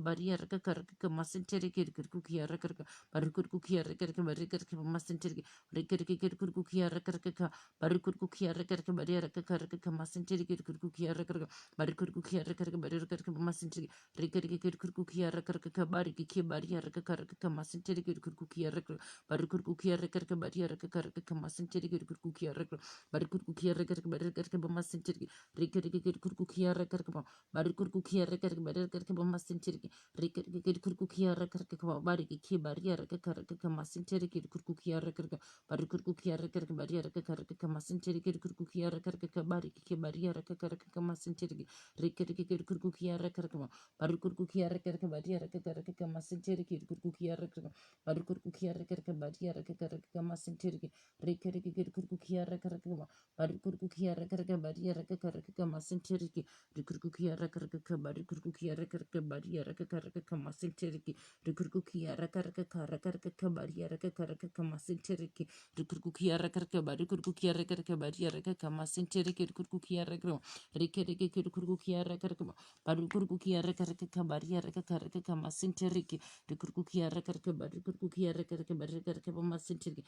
Baria Rakaraka Masinteriki Kurkukia Rakaraka Barikurkukia Rakaraka Baria Rakaraka Masinteriki Rikiriki Kurkukia Rakaraka Barikurkukia Rakaraka Baria Rakaraka Masinteriki Kurkukia Rakaraka Barikurkukia Rakaraka Baria Rakaraka Masinteriki Rikiriki Kurkukia Rakaraka Bariki Baria Rakaraka Masinteriki Kurkukia Rakaraka Barikurkukia Rakaraka Baria Rakaraka Masinteriki Kurkukia Rakaraka Barikurkukia Rakaraka Baria Rakaraka Masinteriki Rikiriki Kurkukia Rakaraka Barikurkukia Rakaraka Baria Rakaraka Masinteriki Rikiriki Kurkukia Rakaraka Bariki Baria Rakaraka Masinteriki Kurkukia Rakaraka Barikurkukia Rakaraka Baria Rakaraka Masinteriki Kurkukia Rakaraka Bariki Baria Rakaraka Masinteriki Rikiriki Kurkukia Rakaraka Barikurkukia Rakaraka Baria Rakaraka Masinteriki Kurkukia Rakaraka Barikurkukia Rakaraka Baria Rakaraka Masinteriki Rikiriki Kurkukia Rakaraka Barikurkukia Rakaraka Baria Rakaraka Masinteriki Rikurkukia Rakaraka Barikurkukia Rakaraka Baria Rakaraka Masinteriki Rikurkukia Rakaraka Baria Rakaraka Masinteriki Rikurkukia Rakaraka Barikurkukia Rakaraka Baria Rakaraka Masinteriki Rikurkukia Rakaraka Rikiriki Kurkukia Rakaraka Barikurkukia kurkukia raka raka kabaria raka raka kamasinteriki de kurkukia raka raka bari kurkukia raka raka bari raka kamasinteriki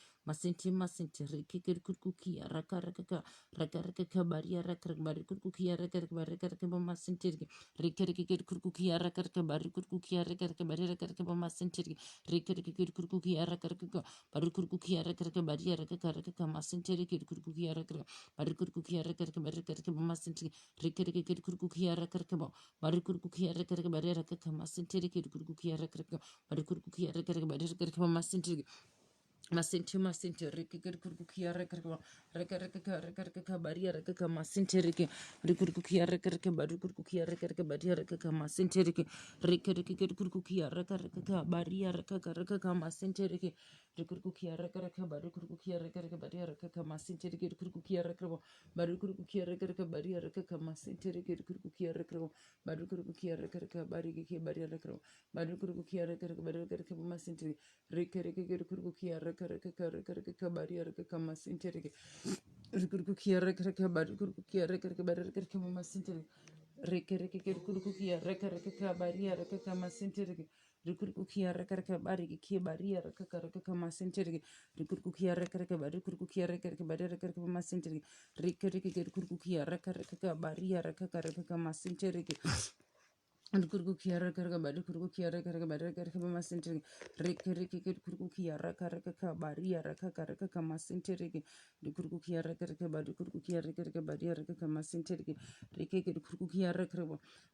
masinteriki de kurkukia raka raka kabaria raka bari kurkukia raka bari raka kamasinteriki rika rika de kurkukia raka bari kurkukia raka bari raka kamasinteriki rika rika de kurkukia raka bari kurkukia raka bari raka kamasinteriki de kurkukia raka bari kurkukia raka bari raka kamasinteriki Rikki kurkukiara karkabo, Marikurkukiara karkabarera kamasinti, kurkukiara karka, Marikurkukiara karkabarera karkamasinti, Masinti, Ricky Kurkukia Rekarka, Rekaraka Baria Raka Masinteriki, Rikurkukia Rekarka, Barukurkukia Rekarka Badia Raka Masinteriki, Rikariki Kurkukia Rekaraka Baria Raka Masinteriki, Rikurkukia Rekaraka Barukurkukia Rekarka Badia Raka Masinteriki, Kurkukia Rekarbo, Barukurkukia Rekarka Badia Raka Masinteriki, Kurkukia Rekarbo, Barukurkukia Rekarka Bariki Baria Rekarbo, Barukurkukia Rekarka Baria Masinteriki. Rekereke kurkukia rekereke baria reka masintereke rekurkukia rekereke baria kurkukia rekereke baria rekereke masintereke rekereke kurkukia rekereke baria reka masintereke rekurkukia rekereke baria reka masintereke rekurkukia rekereke baria kurkukia rekereke baria rekereke masintereke rekereke kurkukia rekereke baria reka masintereke Kurkukia raka bari kurkukia raka bari raka masinterigi riki kurkukia raka bari raka masinterigi kurkukia raka bari kurkukia raka bari raka masinterigi riki kurkukia raka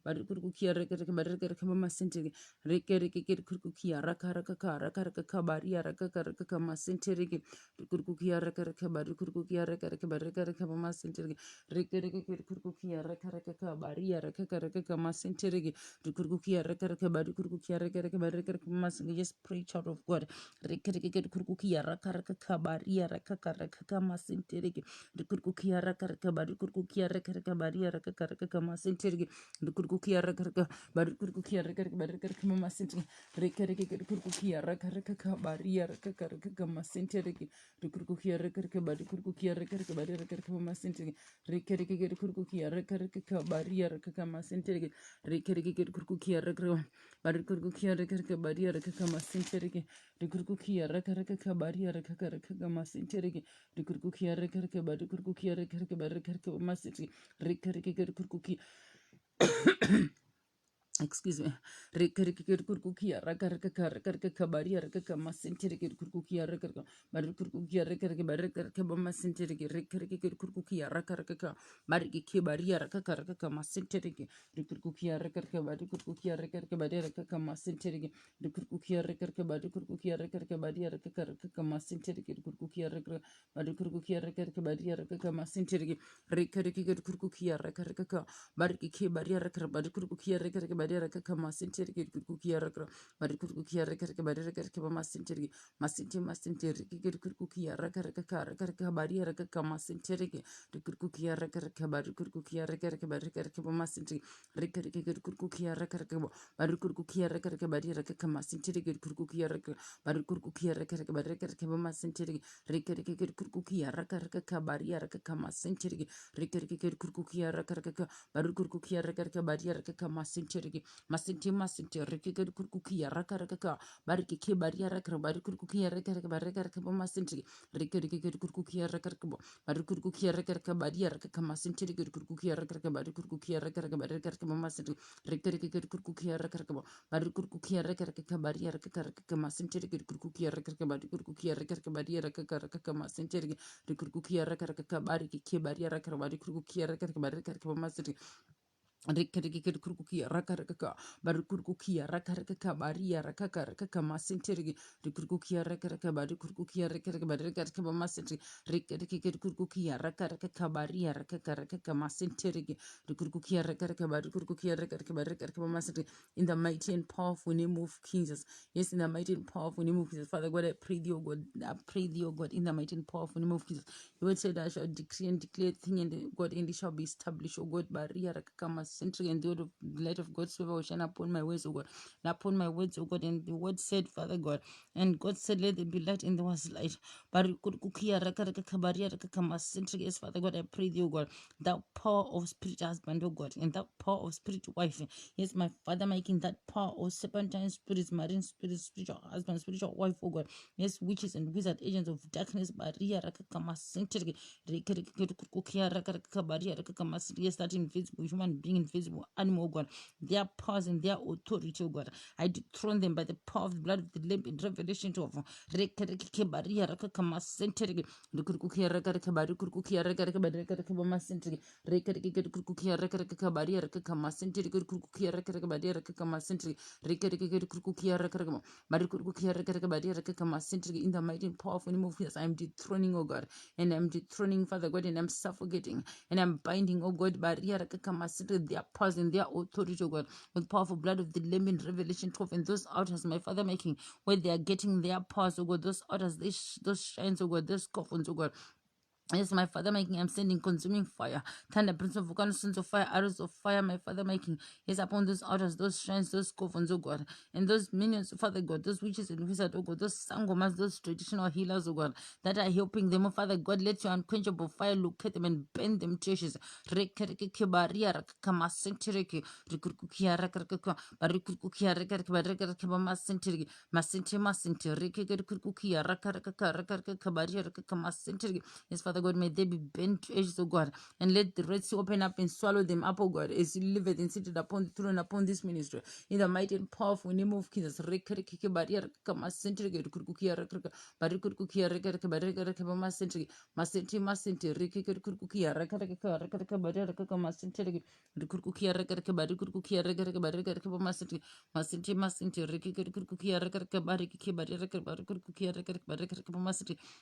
bari kurkukia raka bari raka masinterigi riki kurkukia raka bari raka masinterigi kurkukia raka bari kurkukia raka bari raka masinterigi riki kurkukia raka bari raka masinterigi Kurkukia raka bari kurkukia raka bari raka mas just pray child of God raka kurkukia raka bari raka masinterigi kurkukia raka bari kurkukia raka bari raka masinterigi kurkukia raka bari kurkukia raka bari raka masinterigi raka kurkukia raka bari raka masinterigi kurkukia raka bari kurkukia raka bari raka masinterigi raka kurkukia raka bari raka masinterigi rika kurkukia raka bari kurkukia raka bari raka masinterigi kurkukia raka bari raka masinterigi kurkukia raka bari kurkukia raka bari raka masinterigi rika kurkukia excuse me rikirikir kurkukia raka baria raka masintirikir kurkukia raka bari kurkukia raka bari raka masintirikir rikirikir kurkukia raka bari ki baria raka masintirikir rikirkukia raka bari kurkukia raka bari raka masintirikir rikirkukia raka bari kurkukia raka baria raka masintirikir kurkukia raka bari kurkukia raka baria raka masintirikir rikirikir kurkukia raka bari ki baria raka bari kurkukia raka bari raka masinterigi kurkukia raka bari kurkukia raka bari raka masinterigi masinterigi kurkukia raka bari raka masinterigi kurkukia raka bari kurkukia raka bari raka masinterigi rika kurkukia raka bari kurkukia raka bari raka masinterigi kurkukia raka bari kurkukia raka bari raka masinterigi rika kurkukia raka bari raka masinterigi rika kurkukia raka bari kurkukia raka bari raka masinterigi masinti rikikir kurkukia raka bariki ke baria raka bari kurkukia raka bari raka masinti rikikir kurkukia raka bari kurkukia raka baria raka masinti kurkukia raka bari kurkukia raka bari raka masinti rikikir kurkukia raka bari kurkukia raka baria raka masinti kurkukia raka bari kurkukia raka baria raka masinti kurkukia raka bariki ke baria raka bari kurkukia raka bari raka masinti Rikki kurkukia raka bari kurkukia raka baria raka masinterigi kurkukia raka bari kurkukia raka bari raka masinterigi rikki kurkukia raka baria raka masinterigi kurkukia raka bari kurkukia raka bari raka masinterigi in the mighty and powerful name of Jesus. Yes, in the mighty and powerful name of Jesus. Father God, I pray thee, O God, in the mighty and powerful name of Jesus. You would say that I shall decree and declare thing and God, and it shall be established, O God, baria raka and the light of God's favor will shine upon my ways, O God, and upon my words, O God. And the word said, Father God, and God said, let there be light, and there was light. Yes, Father God, I pray thee, O God, that power of spirit husband, O God, and that power of spirit wife. Yes, my Father, making that power of serpentine spirits, marine spirits, spiritual husband, spiritual wife, oh God. Yes, witches and wizard agents of darkness, Baria Rakakama Century, yes, that invisible human being, invisible animal, oh God, their powers and their authority, oh God. I dethrone them by the power of the blood of the Lamb in Revelation 12. Baria Rakakama Century, the Kurkukia Rakakabari Kurkukia Rakakabama Century, Rekarikukia Rakakabaria Rakakama Century, Kurkukia Rakakabadia Rakakama Century, Rekarikukia Rakakama. In the mighty and powerful name of Jesus, I am dethroning, oh God, and I'm dethroning, Father God, and I'm suffocating, and I'm binding, oh God, their powers and their authority, oh God, with powerful blood of the Lamb in Revelation 12, and those altars, my Father, making where they are getting their powers, oh God, those altars, those shrines, oh God, those coffins, oh God. Yes, my Father, making I'm sending consuming fire, thunder, prince of volcanoes, sons of fire, arrows of fire, my Father, making yes upon those altars, those shrines, those covens, oh God, and those minions, Father God, those witches and wizards, oh God, those sangomas, those traditional healers, oh God, that are helping them, oh Father God, let your unquenchable fire locate them and burn them to ashes. Yes, Father God, may they be bent to ashes, oh God, and let the Red Sea open up and swallow them up, oh God, as you live it and seated upon the throne upon this ministry. In the mighty and powerful name of Jesus.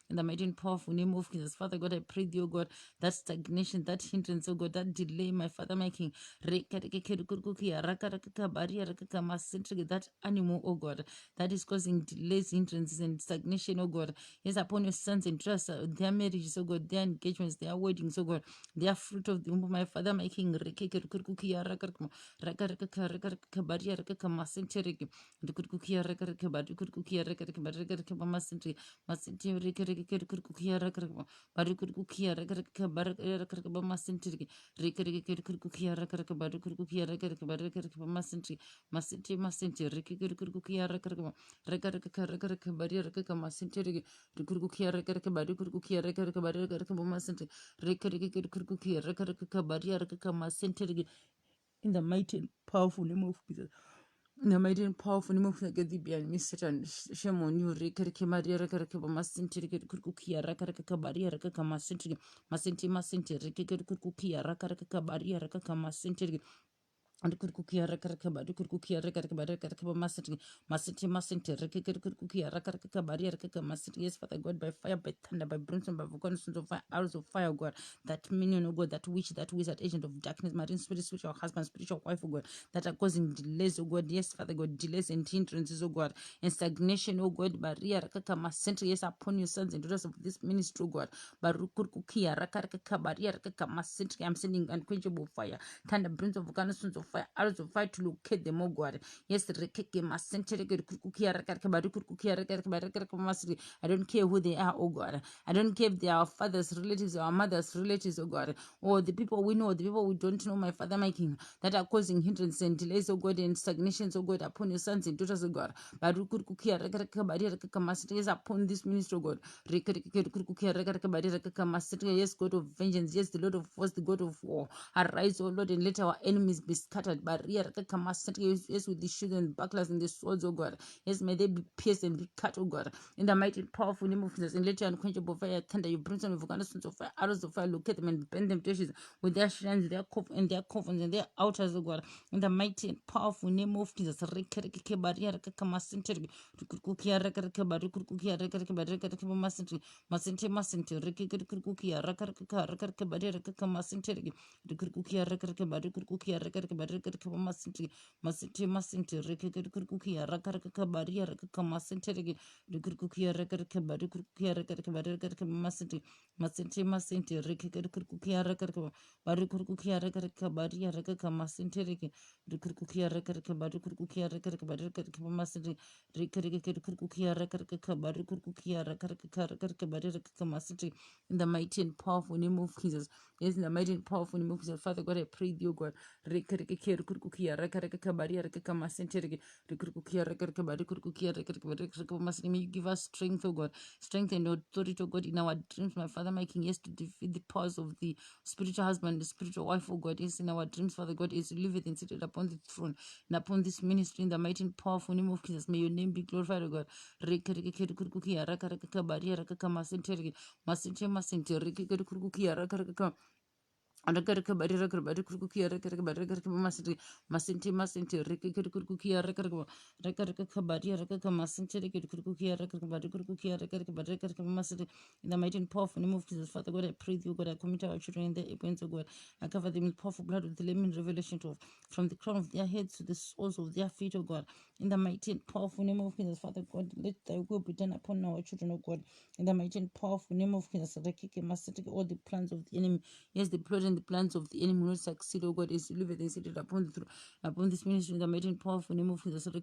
In the mighty and powerful name of Jesus, Father God, I pray thee, oh God, that stagnation, that hindrance, oh God, that delay, my Father, making that animal, oh God, that is causing delays, hindrances, and stagnation, oh God. Yes, upon your sons and trust, their marriages, oh God, their engagements, their weddings, oh God, their fruit of the womb, my Father, making Barikukia Rakaraka Barakaraka Masentri, Rikarikukia Rakaraka Barikukia Rakaraka Barakaraka Masentri, Masenti Masenti, Rikikukia Rakaraka, Rakaraka Baraka Masentri, Rikukia Rakaraka Barikukia Rakaraka Barakaraka Masentri, Rikarikukia Rakaraka Bariaka Masentri, in the mighty and powerful name of Jesus. In the mighty and powerful name of the Bian, Miss Satan, Shemon, you rekarke Maria Rakaraka Masinti, Kukia, Rakaraka Baria, Rakaka Masinti, Masinti Masinti, Rikikukia, Rakaraka Baria, Rakaka Masinti, and could cookie a rakaraka, but could cookie a rakaraka massacre, massacre, massacre, cookie a rakaraka, barrier, massacre, yes, Father God, by fire, by thunder, by brimstone, by volcanoes of fire, arrows of fire, God, that minion, oh God, that witch, that wizard, agent of darkness, marine spirit, spiritual husband, spiritual wife, oh God, that are causing delays, oh God, yes, Father God, delays and hindrances, oh God, and stagnation, oh God, barrier, rakaka, massacre, yes, upon your sons and daughters of this ministry, oh God, barukukia, rakaraka, barrier, massacre, I'm sending unquenchable fire, thunder, brimstone, volcanoes of fire, arrows of fire to locate them, oh God. Yes, rekeke masente reke kukukia rakaraka bari kukukia rakaraka bari rakaraka masri. I don't care who they are, oh God. I don't care if they are our father's relatives or our mother's relatives, oh God. Or the people we know, the people we don't know, my Father, my King, that are causing hindrance and delays, oh God, and stagnations, oh God, upon your sons and daughters, oh God. Bari kukukia rakaraka bari rakaraka masri. Yes, upon this ministry, oh God. Rekeke kukukia rakaraka bari rakaraka masri. Yes, God of vengeance. Yes, the Lord of force, the God of war. Arise, O Lord, and let our enemies be scattered. Barrier, yes, with the shield and bucklers and the swords, O God. Yes, may they be pierced and be cut, O God. In the mighty and powerful name of Jesus, and let your unquenchable fire thunder, you brimstone of volcanoes of fire, arrows of fire, locate them and bend them to ashes with their shrines, their coffins, and their altars, O God. In the mighty and powerful name of Jesus, barrier, barika masente masente masente rekere kurkukia rakaraka baria raka masente rekurkukia rakaraka barikukia rakaraka barika masente masente masente rekere kurkukia rakaraka barikurkukia rakaraka baria raka masente rekurkukia rakaraka barikurkukia rakaraka barika masente rekere kurkukia rakaraka barikurkukia rakaraka barika masente in the mighty and powerful name of Jesus. Yes, in the mighty and powerful name of Jesus. Father God, I pray thee, O God. May you give us strength, O God. Strength and authority, O God, in our dreams, my Father, my King. Yes, to defeat the powers of the spiritual husband, the spiritual wife, O God. Yes, in our dreams, Father God, is living and seated upon the throne and upon this ministry in the mighty and powerful name of Jesus. May your name be glorified, O God. Arakaraka baraka barikuki arakaraka baraka masiti masinti masinti rikikuki arakaraka rakaraka baria rakaka masinti rikikuki arakaraka barikuki arakaraka baraka masiti in the mighty and powerful name of Jesus. Father God, I pray you, God, I commit our children in the hands of God. I cover them in powerful blood of the lemon revelation to from the crown of their heads to the soles of their feet, O God. In the mighty and powerful name of Jesus, Father God, let thy will be done upon our children, O God. In the mighty and powerful name of Jesus, all the plans of the enemy. Yes, the plot and the plans of the enemy will not succeed, oh God, is delivered and seated upon this ministry in the mighty and powerful name of Jesus. In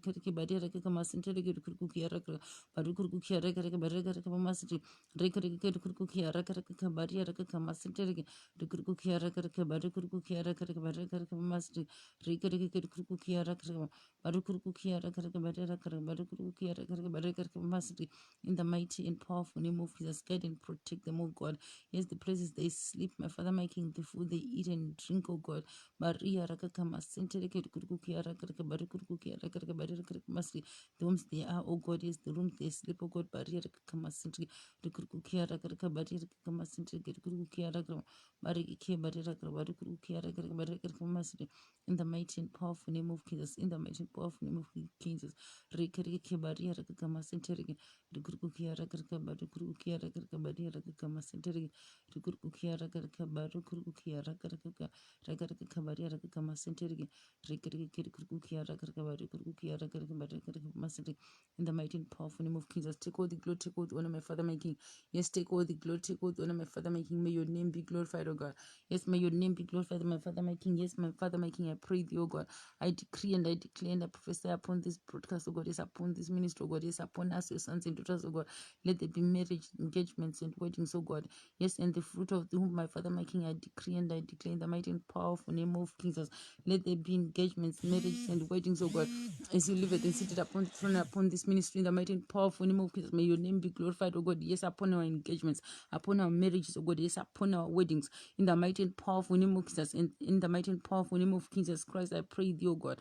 the mighty and powerful name of Jesus, guide and protect them, oh God. Yes, the places they sleep, my Father, making the food they eat and drink, oh God. Maria Rakakama Sentereke Kurukia Rakaraka Barikurukia Rakaraka Barika Masri. The homes they are, oh God, yes, the rooms they sleep, oh God, Baria Rakakama Sentereke Kurukia Rakaraka Barika Sentereke Kurukia Rakam Bariki Barika Barikurukia Rakaraka Barika Masri. In the mighty and powerful name of Jesus, in the mighty and powerful name of Jesus, Rikariki Baria Rakakama Sentereke Kurukia Rakaraka Barikurukia Rakaraka Baria Rakakama Sentereke Rukukia Rakaraka Barukukia Rakaraka Rakaraka Kabaria Rakama Senterigi Rikirikukia Rakaraka Barukukia Rakaraka Barakaka Masari in the mighty and powerful name of Jesus. Take all the glory, take all the honor, my Father making. Yes, take all the glory, take all the honor, my Father making. May your name be glorified, O God. Yes, may your name be glorified, my Father making. Yes, my Father making. I pray thee, O God. I decree and I declare and I prophesy upon this broadcast, O God. Yes, upon this ministry, O God. Yes, upon us, your sons and daughters, O God. Let there be marriage, engagements, and weddings, O God. Yes, and the fruit of the womb, my Father, my King, I decree and I declare in the mighty and powerful name of Jesus. Let there be engagements, marriages, and weddings, oh God, as you live it and seated upon the throne upon this ministry in the mighty and powerful name of Jesus. May your name be glorified, oh God. Yes, upon our engagements, upon our marriages, oh God. Yes, upon our weddings, in the mighty and powerful name of Jesus. In the mighty and powerful name of Jesus Christ, I pray thee, oh God.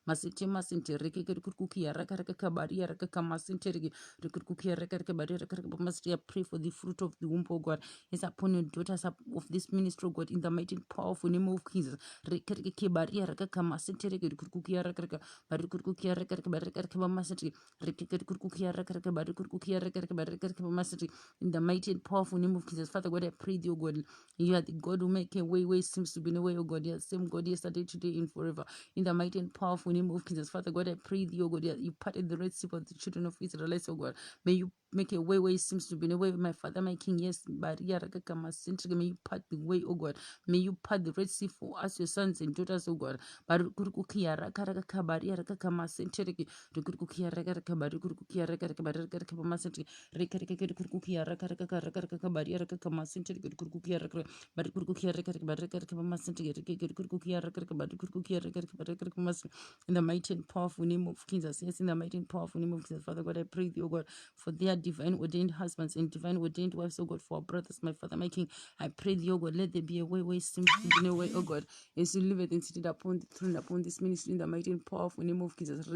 Masete masente rekeke kukukia rakaraka kabaria rakaka masente rege rekukukia rakaraka baria rakaraka masete. I pray for the fruit of the womb, oh God. Yes, upon your daughters of this ministry, oh God, in the mighty and powerful name of Jesus. Rekeke baria rakaka masente rege rekukukia rakaraka barikukukia rakaraka baraka masete rekeke kukukia rakaraka barikukukia rakaraka baraka masete. In the mighty and powerful name of Jesus, Father God, I pray thee, oh God. You are the God who make a way where it seems to be no way, oh God. You are the same God yesterday, today, and forever. In the mighty and powerful name of Jesus, Father God, I pray thee, oh God, you parted the Red Sea for the children of Israel, oh God. May you make a way where it seems to be no way, my Father, my King. Yes, may you part the way, oh God. May you part the Red Sea for us, your sons and daughters, oh God. Barukurukukia rakaraka baria rakaka masentereki rukurukukia rakaraka barukurukukia rakaraka barakaka masentereki rekaraka kurukukia rakaraka rakaraka baria rakaka masentereki rukurukukia rakaraka barukurukukia rakaraka barakaka masentereki rukurukukia rakaraka barukurukukia rakaraka barakaka masentereki. In the mighty and powerful name of Jesus, yes, in the mighty and powerful name of Jesus, Father God, I pray thee, oh God, for their divine ordained husbands and divine ordained wives, oh God, for our brothers, my Father, my King. I pray thee, oh God, let there be a way where it seems to be no way, oh God, as you live it and seated upon the throne, upon this ministry, in the mighty and powerful name of Jesus.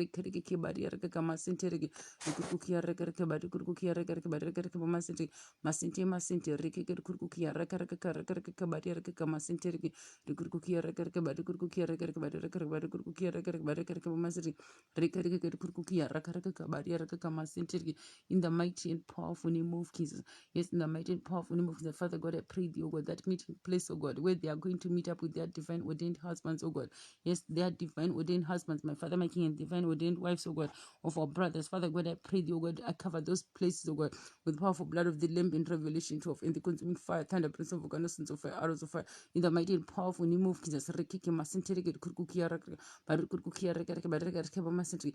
Masente masente rekeke kurkukia rakaraka rakaraka badia rakaka masente reke kurkukia rakaraka badia kurkukia rakaraka badia rakaraka badia kurkukia rakaraka badia rakaraka masente rekeke kurkukia rakaraka badia rakaka masente reke. In the mighty and powerful name of Jesus. Yes, in the mighty and powerful name of Jesus. Father God, I pray thee, oh God, that meeting place, oh God, where they are going to meet up with their divine ordained husbands, oh God. Yes, their divine ordained husbands, my Father, my King, and divine ordained wives, oh God, of our brothers. Father God, I pray thee, oh God, I cover those places, oh God, with powerful blood of the Lamb in Revelation 12, in the consuming fire, thunder, prince of volcanoes of fire, arrows of fire, in the mighty and powerful name of Jesus. Rekeke masentere kurkukia raka, baru kurkukia raka raka baru raka raka masentere,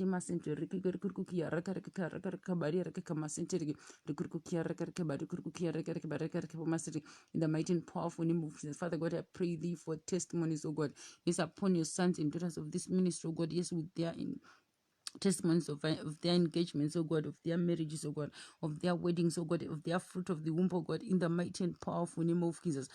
masente rekeke kurkukia raka raka raka raka bari raka masentere, kurkukia raka raka baru kurkukia raka raka baru raka raka masentere. In the mighty and powerful name of Jesus, Father God, I pray thee for testimonies, oh God. Yes, upon your sons and daughters of this ministry, oh God. Yes, with their testimonies of their engagements, oh God, of their marriages, oh God, of their weddings, oh God, of their fruit of the womb, oh God, in the mighty and powerful name of Jesus.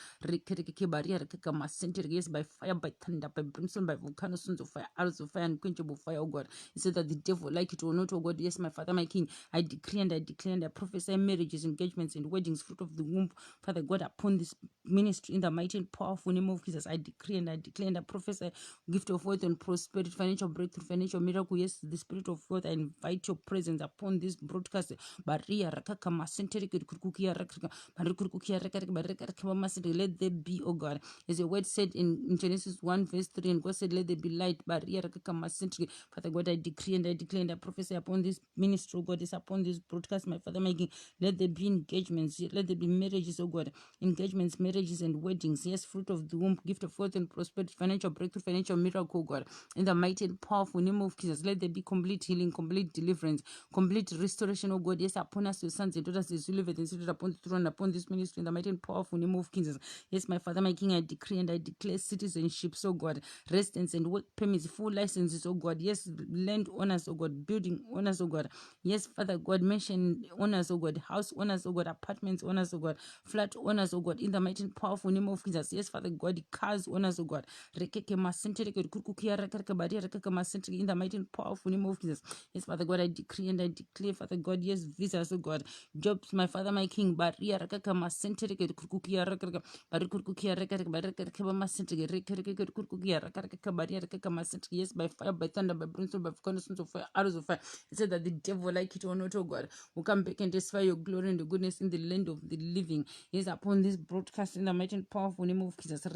Yes, by fire, by thunder, by brimstone, by volcanoes, sons of fire, arrows of fire, and quenchable fire, oh God. He said that the devil, like it or not, oh God, yes, my Father, my King, I decree and I declare and I prophesy marriages, engagements, and weddings, fruit of the womb, Father God, upon this ministry, in the mighty and powerful name of Jesus. I decree and I declare and I prophesy gift of wealth and prosperity, financial breakthrough, financial miracle. Yes, the spirit of wealth, I invite your presence upon this broadcast. Baria rakaka masenteri kukukia rakaka barukukia rakaka barakaka masenteri. Let there be, oh God, as your word said in Genesis 1 verse 3, and God said, let there be light. Baria rakaka masenteri. Father God, I decree and I declare and I prophesy upon this ministry, oh God, is upon this broadcast, my Father, my King. Let there be engagements, let there be marriages, oh God, engagements, marriages, and weddings. Yes, fruit of the womb, gift of wealth and prosperity, financial breakthrough, financial miracle, God. In the mighty and powerful name of Jesus, let there be complete healing, complete deliverance, complete restoration, oh God. Yes, upon us, your sons and daughters, as you live and seated upon the throne, upon this ministry, in the mighty and powerful name of Jesus. Yes, my Father, my King, I decree and I declare citizenship, oh God, residence and work permits, full licenses, oh God. Yes, land owners, oh God, building owners, oh God. Yes, Father God, mention owners, oh God, house owners, oh God, apartments owners, oh God, flat owners, oh God, in the mighty and powerful name of Jesus. Yes, Father God, cars owners, oh God, rekeke masentere kukukia rakaka bari rakaka masentere, in the mighty and powerful name of Jesus. Yes, Father God, I decree and I declare, Father God, yes, visas, oh God, jobs, my Father, my King, bari rakaka masentere kukukia rakaka bari kukukia rakaka bari rakaka masentere rekeke kukukia rakaka bari rakaka masentere. Yes, by fire, by thunder, by brimstone, by volcanoes of fire, arrows of fire. It said that the devil, like it or not, oh God, will come back and testify your glory and the goodness in the land of the living. Yes, upon this broadcast, in the mighty and powerful name of Jesus. In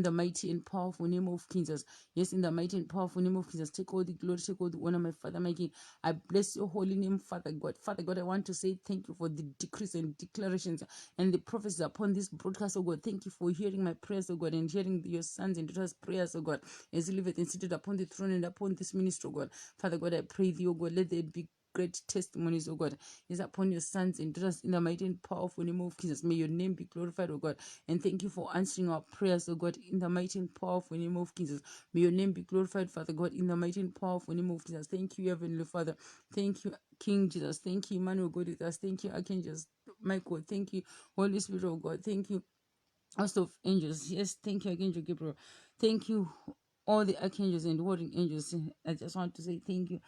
the mighty and powerful name of Jesus. Yes, in the mighty and powerful name of Jesus. Take all the glory, take all the honor, my Father, my King. I bless your holy name, Father God. Father God, I want to say thank you for the decrees and declarations and the prophecies upon this broadcast, oh God. Thank you for hearing my prayers, oh God, and hearing your sons and daughters' prayers, oh God, as you live it and seated upon the throne and upon this ministry, oh God. Father God, I pray thee, oh God, let there be great testimonies, oh God, is upon your sons and daughters in the mighty and powerful name of Jesus. May your name be glorified, oh God, and thank you for answering our prayers, oh God, in the mighty and powerful name of Jesus. May your name be glorified, Father God, in the mighty and powerful name of Jesus. Thank you, Heavenly Father. Thank you, King Jesus. Thank you, Emmanuel God with us. Thank you, Archangel Michael. Thank you, Holy Spirit of God. Thank you, host of angels. Yes, thank you, Archangel Gabriel. Thank you, all the archangels and warring angels. I just want to say thank you,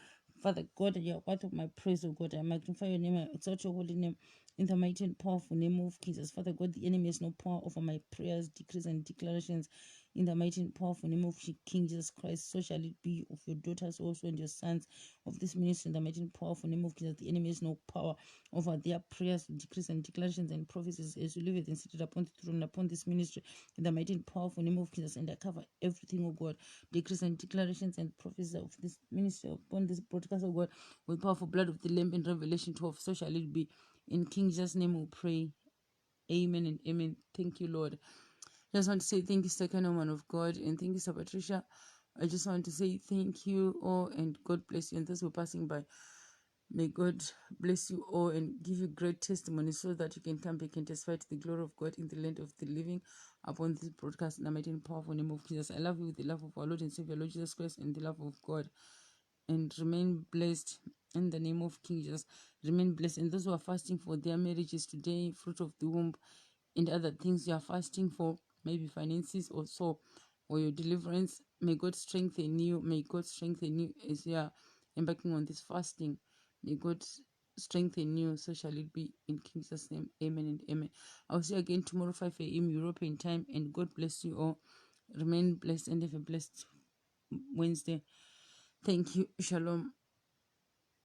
Father God. You are part of my praise, oh God. I magnify your name. I exalt your holy name. In the mighty and powerful name of Jesus. Father God, the enemy has no power over my prayers, decrees, and declarations. In the mighty and powerful name of King Jesus Christ, so shall it be of your daughters also and your sons of this ministry. In the mighty and powerful name of Jesus, the enemy has no power over their prayers, decrees, and declarations and prophecies as you live it and seated upon the throne upon this ministry. In the mighty and powerful name of Jesus, and I cover everything, oh God, decrees and declarations and prophecies of this ministry upon this broadcast, oh God, with powerful blood of the Lamb in Revelation 12. So shall it be. In King Jesus' name we pray. Amen and amen. Thank you, Lord. I just want to say thank you, second woman of God, and thank you, Sir Patricia. I just want to say thank you all, and God bless you. And those who are passing by, may God bless you all and give you great testimony so that you can come back and testify to the glory of God in the land of the living upon this broadcast in the mighty and powerful name of Jesus. I love you with the love of our Lord and Savior, Lord Jesus Christ, and the love of God. And remain blessed in the name of King Jesus. Remain blessed. And those who are fasting for their marriages today, fruit of the womb, and other things you are fasting for, maybe finances or so, or your deliverance, may God strengthen you. May God strengthen you as you are embarking on this fasting. May God strengthen you. So shall it be in King Jesus' name. Amen and amen. I'll see you again tomorrow, 5 a.m. European time. And God bless you all. Remain blessed and have a blessed Wednesday. Thank you. Shalom.